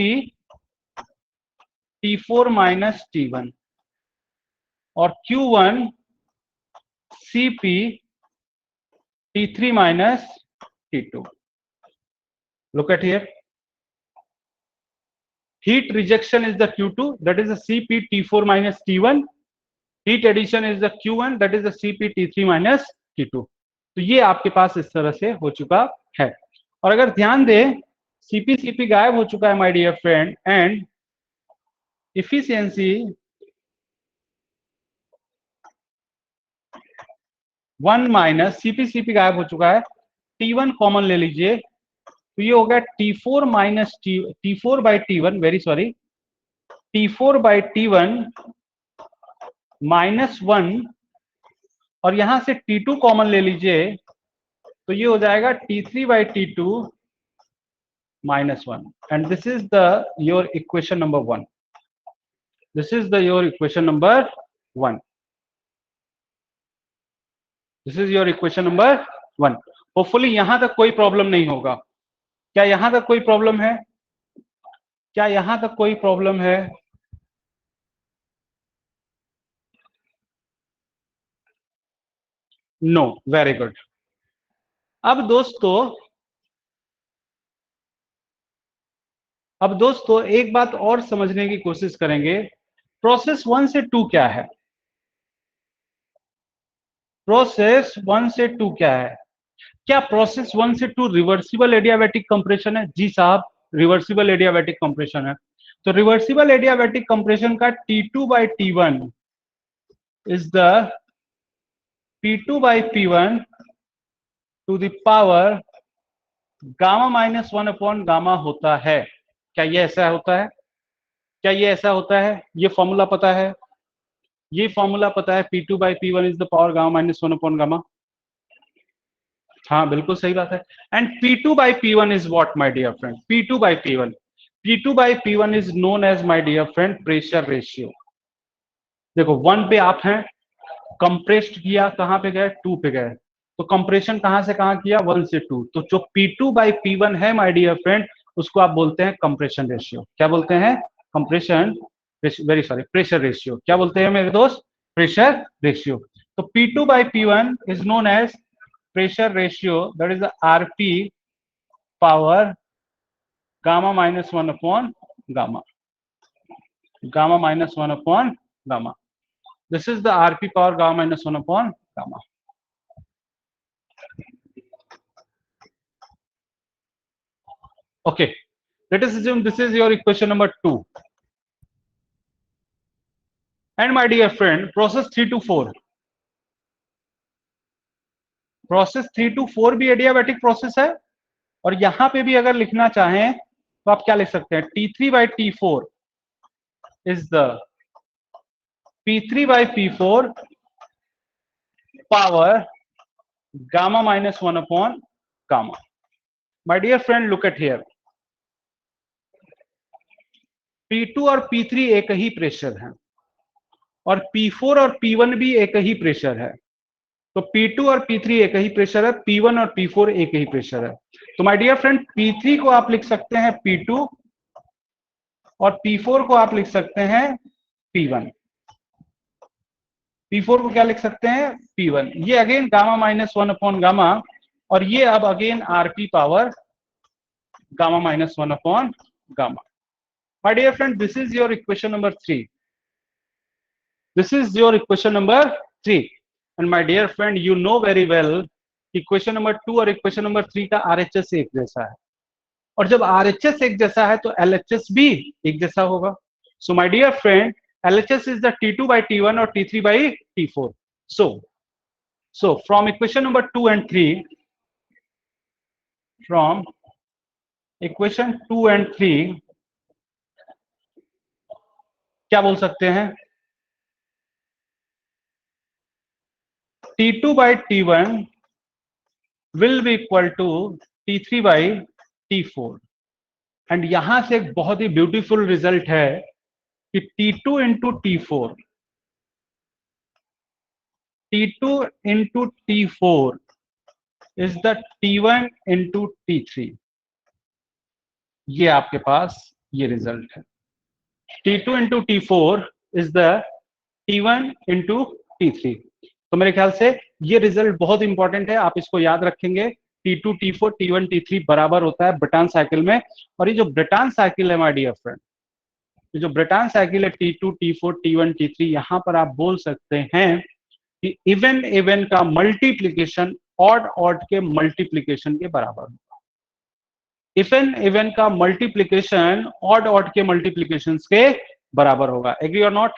T4 minus T1, और Q1 Cp T3 minus T2। Look at here. Heat rejection is the Q2, that is the Cp T4 minus T1. Heat addition is the Q1, that is the Cp T3 minus T2। तो ये आपके पास इस तरह से हो चुका है। और अगर ध्यान दें, Cp गायब हो चुका है my dear friend, and efficiency 1 minus Cp गायब हो चुका है, T1 कॉमन ले लीजिए, तो ये हो गया T4 minus T4 by T1, very sorry, T4 by T1 minus 1, और यहां से T2 कॉमन ले लीजिए, तो ये हो जाएगा T3 by T2 minus 1, and this is the your equation number 1। This is the your equation number 1। This is your equation number 1। Hopefully यहां तक कोई प्रॉब्लम नहीं होगा। क्या यहां तक कोई प्रॉब्लम है? क्या यहां तक कोई प्रॉब्लम है? No, very good. अब दोस्तों एक बात और समझने की कोशिश करेंगे। प्रोसेस 1 से 2 क्या है? प्रोसेस 1 से 2 क्या है? क्या प्रोसेस 1 से 2 रिवर्सिबल एडियाबैटिक कंप्रेशन है? जी साहब, रिवर्सिबल एडियाबैटिक कंप्रेशन है। तो रिवर्सिबल एडियाबैटिक कंप्रेशन का T2 by T1 is the P2 by P1 to the power gamma minus 1 upon gamma होता है। क्या ये ऐसा होता है? क्या ये ऐसा होता है? ये फॉर्मूला पता है? ये फॉर्मूला पता है? P2 by P1 is the power gamma minus 1 upon gamma. हाँ, बिल्कुल सही बात है। And P2 by P1 is what my dear friend? P2 by P1 is known as my dear friend pressure ratio. देखो 1 पे आप हैं, कंप्रेस्ड किया, कहां पे गए? 2 पे गए, तो कंप्रेशन कहां से कहां किया? 1 से 2। तो जो P2 बाई P1 है माय डियर फ्रेंड, उसको आप बोलते हैं कंप्रेशन रेशियो। क्या बोलते हैं? Compression, very sorry, pressure ratio. क्या बोलते हैं मेरे दोस्त? Pressure ratio. तो P2 by P1 is known as pressure ratio, that is the RP power gamma minus 1 upon gamma, gamma minus 1 upon gamma. This is the RP power gamma minus 1 upon gamma. Okay, let us assume this is your equation number 2. And my dear friend, process 3 to 4. Process 3 to 4 भी adiabatic process है, और यहां पे भी अगर लिखना चाहें तो आप क्या लिख सकते हैं? T3 by T4 is the P3 by P4 power gamma minus 1 upon gamma. My dear friend, look at here. P2 और P3 एक ही प्रेशर है, और P4 और P1 भी एक ही प्रेशर है। तो P2 और P3 एक ही प्रेशर है, P1 और P4 एक ही प्रेशर है। तो माय डियर फ्रेंड, P3 को आप लिख सकते हैं P2, और P4 को आप लिख सकते हैं P1। P4 को क्या लिख सकते हैं, P1। ये again gamma minus 1 upon gamma, और ये अब again RP power gamma minus 1 upon gamma. My dear friend, this is your equation number 3. This is your equation number 3. And my dear friend, you know very well equation number 2 और equation number 3 का RHS एक जैसा है, और जब RHS एक जैसा है तो LHS भी एक जैसा होगा। So my dear friend, LHS is the T2 by T1 और T3 by T4. So from equation number 2 and 3, from equation 2 and 3 क्या बोल सकते हैं, T2 by T1 will be equal to T3 by T4। And यहां से एक बहुत ही beautiful result है कि T2 into T4, T2 into T4 is the T1 into T3। ये आपके पास ये रिजल्ट है, T2 into T4 is the T1 into T3। तो मेरे ख्याल से ये रिजल्ट बहुत इंपॉर्टेंट है, आप इसको याद रखेंगे। T2 T4 T1 T3 बराबर होता है ब्रेटन साइकिल में। और ये जो ब्रेटन साइकिल है माय डियर फ्रेंड, ये जो ब्रेटन साइकिल है T2 T4 T1 T3, यहां पर आप बोल सकते हैं कि इवन इवन का मल्टीप्लीकेशन ऑड ऑड के मल्टीप्लीकेशन के बराबर होगा। इवन इवन का मल्टीप्लीकेशन ऑड ऑड के मल्टीप्लीकेशन के बराबर होगा। एग्री और नॉट,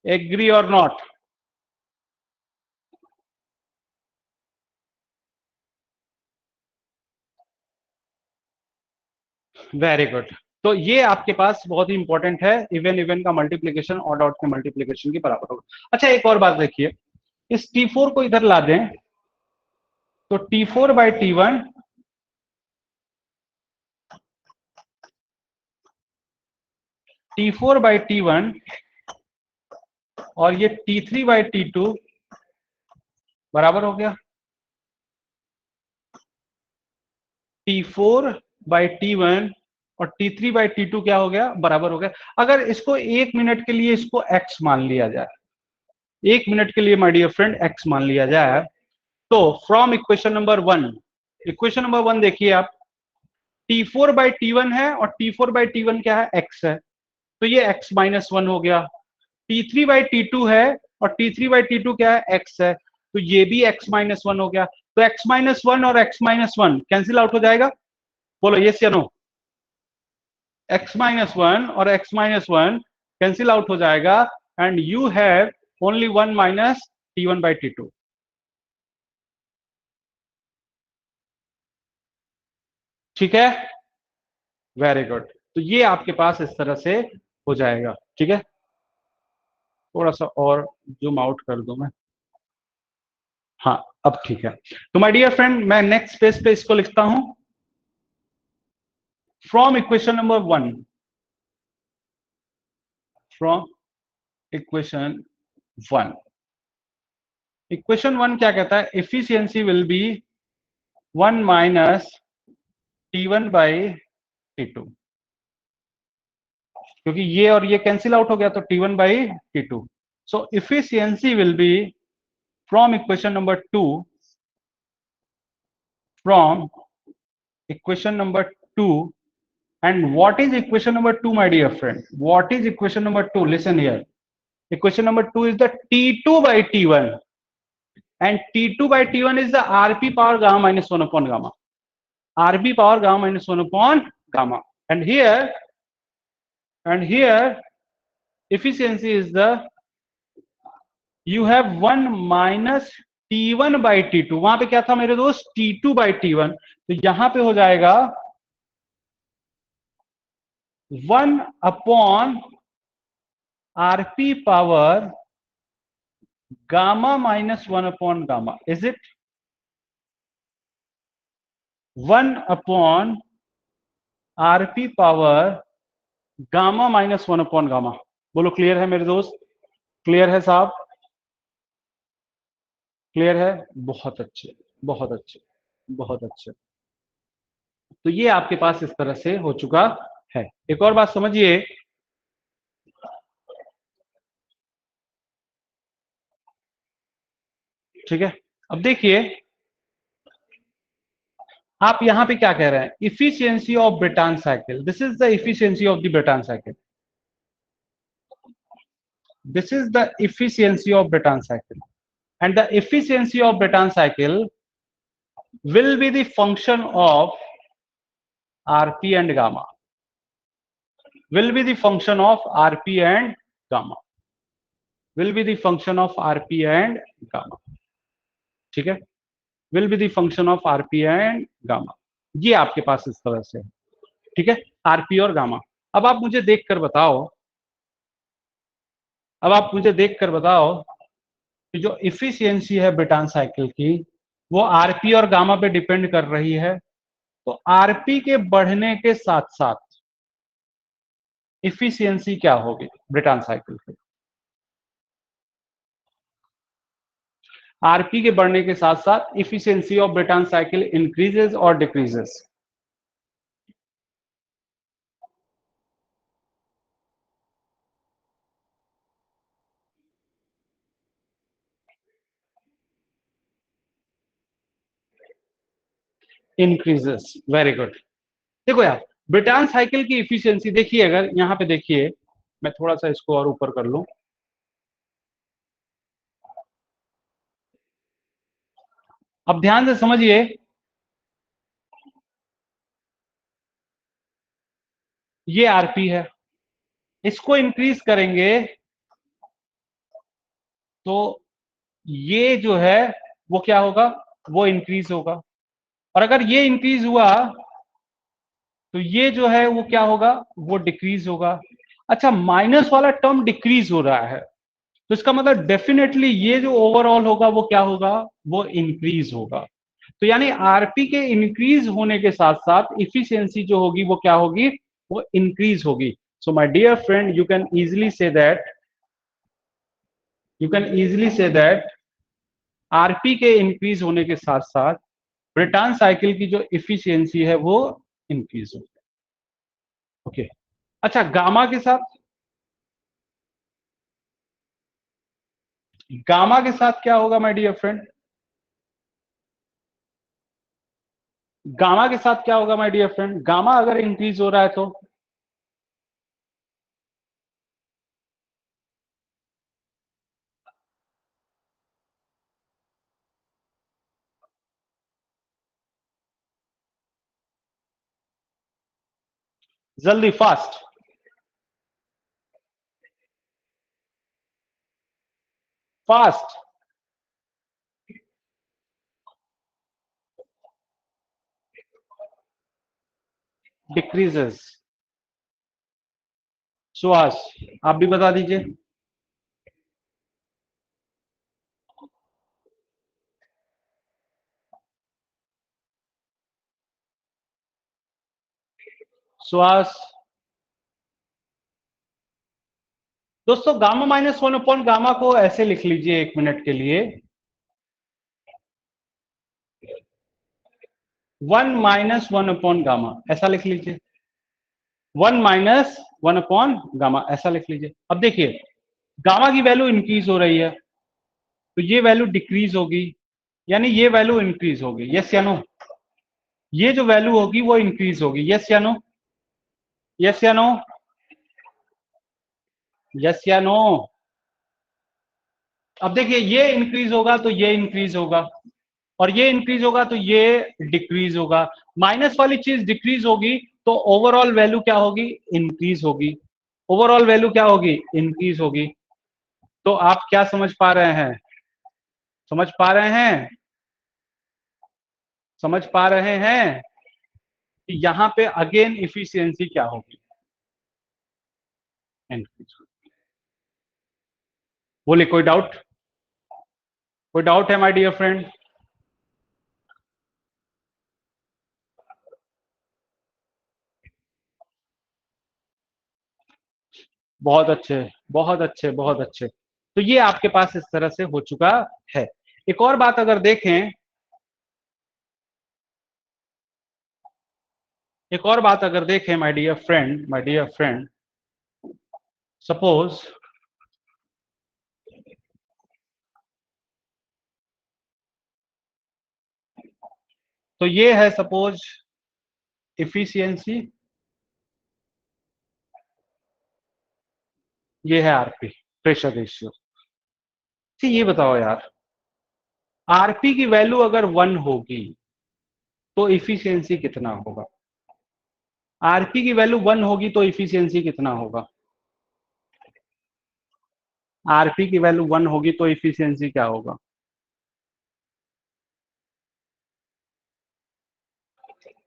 एग्री और नॉट? Very good. तो ये आपके पास बहुत ही इंपॉर्टेंट है, इवन इवन का मल्टीप्लीकेशन ऑड ऑड के मल्टीप्लीकेशन के बराबर होगा। अच्छा, एक और बात देखिए, इस T4 को इधर ला दें तो T4 by T1 T4 by T1 और ये T3 बाई T2 बराबर हो गया T4 बाई T1 और T3 बाई T2 क्या हो गया, बराबर हो गया। अगर इसको एक मिनट के लिए इसको x मान लिया जाए, एक मिनट के लिए माय डियर फ्रेंड x मान लिया जाए, तो from equation number 1, equation number 1 देखिए आप, T4 बाई T1 है और T4 बाई T1 क्या है, x है, तो ये x माइनस 1 हो गया। T3 बाई T2 है और T3 बाई T2 क्या है, x है, तो ये भी x माइनस 1 हो गया। तो x माइनस 1 और x माइनस 1 कैंसिल आउट हो जाएगा, बोलो यस या नो? x माइनस 1 और x माइनस 1 कैंसिल आउट हो जाएगा, and you have only 1 minus T1 by T2। ठीक है, वेरी गुड। तो ये आपके पास इस तरह से हो जाएगा। ठीक है, थोड़ा सा और जूम आउट कर दूं मैं, हाँ अब ठीक है। तो माय डियर फ्रेंड, मैं नेक्स्ट पेज पे इसको लिखता हूं, from equation number 1, from equation 1, equation 1 क्या कहता है, efficiency will be 1 minus T1 by T2, क्योंकि ये और ये कैंसिल आउट हो गया तो T1 by T2। So efficiency will be from equation number 2, from equation number 2, and what is equation number 2 my dear friend, what is equation number 2, listen here, equation number 2 is the T2 by T1, and T2 by T1 is the RP power gamma minus 1 upon gamma, RP power gamma minus 1 upon gamma, and here efficiency is the, you have 1 minus T1 by T2, वहां पे क्या था मेरे दोस्त, T2 by T1, तो यहां पे हो जाएगा 1 upon RP power gamma minus 1 upon gamma, is it 1 upon RP power gamma minus 1 upon gamma? बोलो क्लियर है मेरे दोस्त, क्लियर है साहब, क्लियर है, बहुत अच्छे, बहुत अच्छे, बहुत अच्छे। तो ये आपके पास इस तरह से हो चुका है। एक और बात समझिए, ठीक है, अब देखिए आप यहां पे क्या कह रहे हैं, efficiency of Brayton cycle, this is the efficiency of the Brayton cycle, this is the efficiency of Brayton cycle, and the efficiency of Brayton cycle will be the function of Rp and gamma, will be the function of Rp and gamma, will be the function of Rp and gamma, ठीक है, will be the function of Rp and gamma, ये आपके पास इस तरह से है, ठीक है, Rp और गामा। अब आप मुझे देखकर बताओ, अब आप मुझे देखकर बताओ कि जो इफिशियंसी है ब्रेटन साइकिल की वो आरपी और गामा पे डिपेंड कर रही है, तो आरपी के बढ़ने के साथ साथ इफिशियंसी क्या होगी ब्रेटन साइकिल की, आरपी के बढ़ने के साथ साथ efficiency of Brayton cycle increases और डिक्रीजेस, इंक्रीजेस, वेरी गुड। देखो यार ब्रेटन साइकिल की इफिशियंसी देखिए, अगर यहां पे देखिए, मैं थोड़ा सा इसको और ऊपर कर लूं, अब ध्यान से समझिए, ये आरपी है, इसको इंक्रीज करेंगे तो ये जो है वो क्या होगा, वो इंक्रीज होगा, और अगर ये इंक्रीज हुआ तो ये जो है वो क्या होगा, वो डिक्रीज होगा। अच्छा, माइनस वाला टर्म डिक्रीज हो रहा है, तो इसका मतलब डेफिनेटली ये जो ओवरऑल होगा वो क्या होगा, वो इंक्रीज होगा। तो यानी आरपी के इंक्रीज होने के साथ साथ इफिशियंसी जो होगी वो क्या होगी, वो इंक्रीज होगी। So my dear friend, you can easily से दैट आरपी के इंक्रीज होने के साथ साथ ब्रेटन साइकिल की जो इफिशियंसी है वो इंक्रीज होगी। ओके, अच्छा गामा के साथ, गामा के साथ क्या होगा माय डियर फ्रेंड, गामा के साथ क्या होगा माय डियर फ्रेंड, गामा अगर इंक्रीज हो रहा है तो जल्दी फास्ट, फास्ट डिक्रीजेस। सुहास, आप भी बता दीजिए। सुहास, दोस्तों gamma minus one upon gamma को ऐसे लिख लीजिए एक मिनट के लिए, one minus one upon gamma, ऐसा लिख लीजिए, one minus one upon gamma ऐसा लिख लीजिए। अब देखिए गामा की वैल्यू इंक्रीज हो रही है तो ये वैल्यू डिक्रीज होगी, यानी ये वैल्यू इंक्रीज होगी, यस या नो, ये जो वैल्यू होगी वो इंक्रीज होगी, यस या नो, यस या नो, यस या नो। अब देखिए ये इंक्रीज होगा तो ये इंक्रीज होगा, और ये इंक्रीज होगा तो ये डिक्रीज होगा, माइनस वाली चीज डिक्रीज होगी तो ओवरऑल वैल्यू क्या होगी, इंक्रीज होगी, ओवरऑल वैल्यू क्या होगी, इंक्रीज होगी। तो आप क्या समझ पा रहे हैं, समझ पा रहे हैं, समझ पा रहे हैं कि यहां पे अगेन इफिशियंसी क्या होगी, इंक्रीज। बोले कोई डाउट, कोई डाउट है माय डियर फ्रेंड। बहुत अच्छे, बहुत अच्छे, बहुत अच्छे। तो ये आपके पास इस तरह से हो चुका है। एक और बात अगर देखें, एक और बात अगर देखें my dear friend, my dear friend, suppose तो ये है सपोज इफिशियंसी, ये है आरपी, प्रेशर रेशियो। ठीक, ये बताओ यार, आरपी की वैल्यू अगर 1 होगी तो इफिशियंसी कितना होगा? आरपी की वैल्यू 1 होगी तो इफिशियंसी कितना होगा? आरपी की वैल्यू 1 होगी तो इफिशियंसी क्या होगा?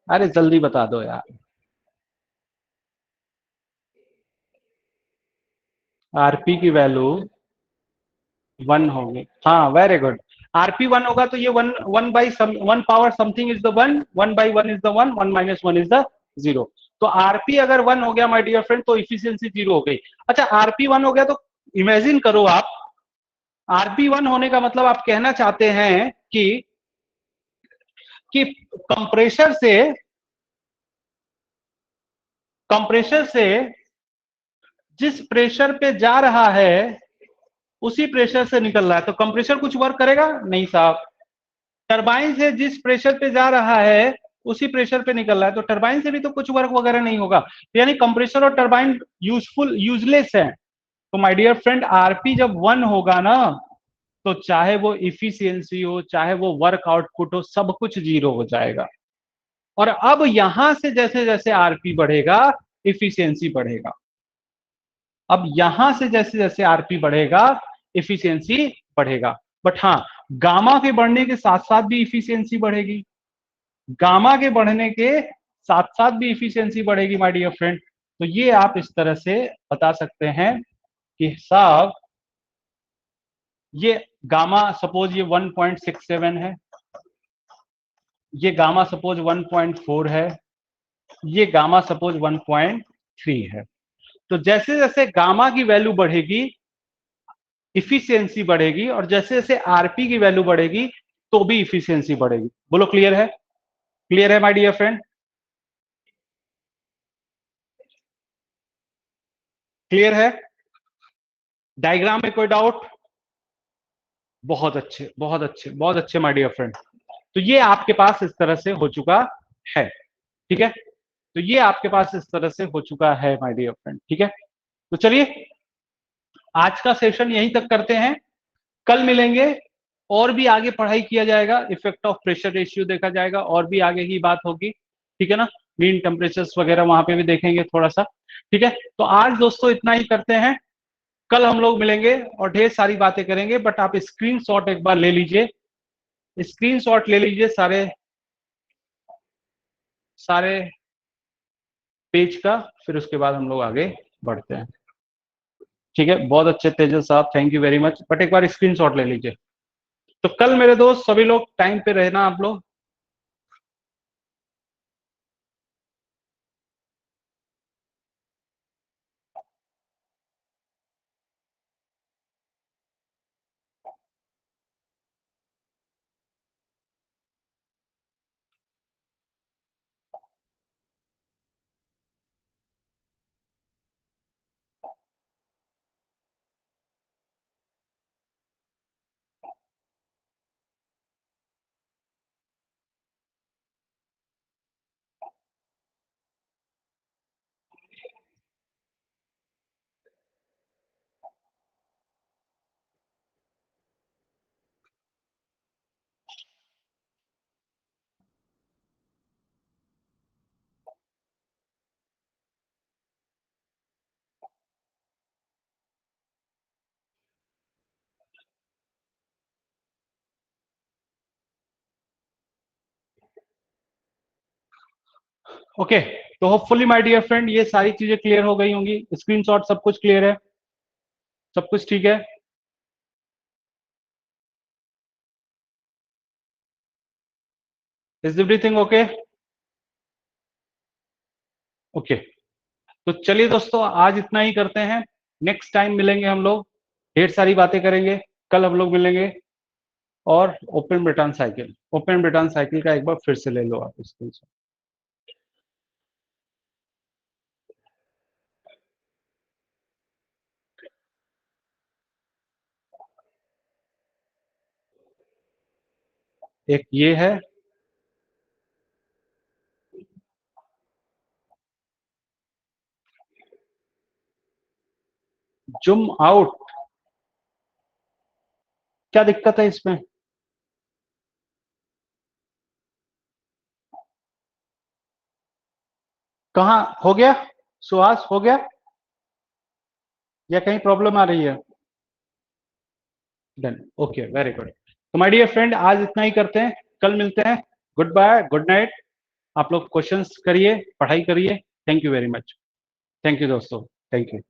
अरे जल्दी बता दो यार। आरपी की वैल्यू 1 होगी, हाँ वेरी गुड। आरपी 1 होगा तो ये one one by some, 1 power something is the 1, 1/1 is the 1, 1 - 1 is the 0। तो आरपी अगर 1 हो गया माय डियर फ्रेंड तो इफिशियंसी 0 हो गई। अच्छा, आरपी 1 हो गया तो इमेजिन करो आप, आरपी 1 होने का मतलब आप कहना चाहते हैं कि कंप्रेसर से कंप्रेसर से जिस प्रेशर पे जा रहा है उसी प्रेशर से निकल रहा है, तो कंप्रेसर कुछ वर्क करेगा नहीं साहब। टरबाइन से जिस प्रेशर पे जा रहा है उसी प्रेशर पे निकल रहा है, तो टरबाइन से भी तो कुछ वर्क वगैरह नहीं होगा। यानी कंप्रेसर और टरबाइन यूजलेस है। तो माय डियर फ्रेंड, आरपी जब 1 होगा ना, तो चाहे वो इफिशियंसी हो, चाहे वो वर्क आउटपुट हो, सब कुछ 0 हो जाएगा। और अब यहां से जैसे जैसे आरपी बढ़ेगा, इफिशियंसी बढ़ेगा। अब यहां से जैसे जैसे आरपी बढ़ेगा, इफिशियंसी बढ़ेगा। बट हाँ, गामा के बढ़ने के साथ साथ भी इफिशियंसी बढ़ेगी। गामा के बढ़ने के साथ साथ भी इफिशियंसी बढ़ेगी माय डियर फ्रेंड। तो ये आप इस तरह से बता सकते हैं कि साहब, ये गामा सपोज ये 1.67 है, ये गामा सपोज 1.4 है, ये गामा सपोज 1.3 है। तो जैसे जैसे गामा की वैल्यू बढ़ेगी, इफिशियंसी बढ़ेगी, और जैसे जैसे आरपी की वैल्यू बढ़ेगी तो भी इफिशियंसी बढ़ेगी। बोलो क्लियर है? क्लियर है माय डियर फ्रेंड? क्लियर है? डायग्राम में कोई डाउट? बहुत अच्छे, बहुत अच्छे, बहुत अच्छे माय डियर फ्रेंड। तो ये आपके पास इस तरह से हो चुका है। ठीक है, तो ये आपके पास इस तरह से हो चुका है माय डियर फ्रेंड। ठीक है, तो चलिए आज का सेशन यहीं तक करते हैं। कल मिलेंगे, और भी आगे पढ़ाई किया जाएगा, इफेक्ट ऑफ प्रेशर रेशियो देखा जाएगा, और भी आगे की बात होगी। ठीक है ना, मीन टेम्परेचर्स वगैरह वहां पे भी देखेंगे थोड़ा सा। ठीक है, तो आज दोस्तों इतना ही करते हैं। कल हम लोग मिलेंगे और ढेर सारी बातें करेंगे। बट आप स्क्रीनशॉट एक बार ले लीजिए, स्क्रीनशॉट ले लीजिए सारे सारे पेज का, फिर उसके बाद हम लोग आगे बढ़ते हैं। ठीक है, बहुत अच्छे तेजस साहब, thank you very much. But एक बार स्क्रीनशॉट ले लीजिए। तो कल मेरे दोस्त सभी लोग टाइम पे रहना आप लोग। ओके, तो होपफुली माय डियर फ्रेंड ये सारी चीजें क्लियर हो गई होंगी। स्क्रीनशॉट सब कुछ क्लियर है? सब कुछ ठीक है? Is everything okay? ओके, तो चलिए दोस्तों आज इतना ही करते हैं। नेक्स्ट टाइम मिलेंगे हम लोग, ढेर सारी बातें करेंगे। कल हम लोग मिलेंगे। और ओपन रिटर्न साइकिल का एक बार फिर से ले लो आप इसको। एक ये है, जूम आउट, क्या दिक्कत है इसमें? कहाँ हो गया सुहास, हो गया या कहीं प्रॉब्लम आ रही है? Done, okay, very good. तो माय डियर फ्रेंड, आज इतना ही करते हैं, कल मिलते हैं। Good bye, good night. आप लोग क्वेश्चंस करिए, पढ़ाई करिए। Thank you very much. Thank you दोस्तों, थैंक यू।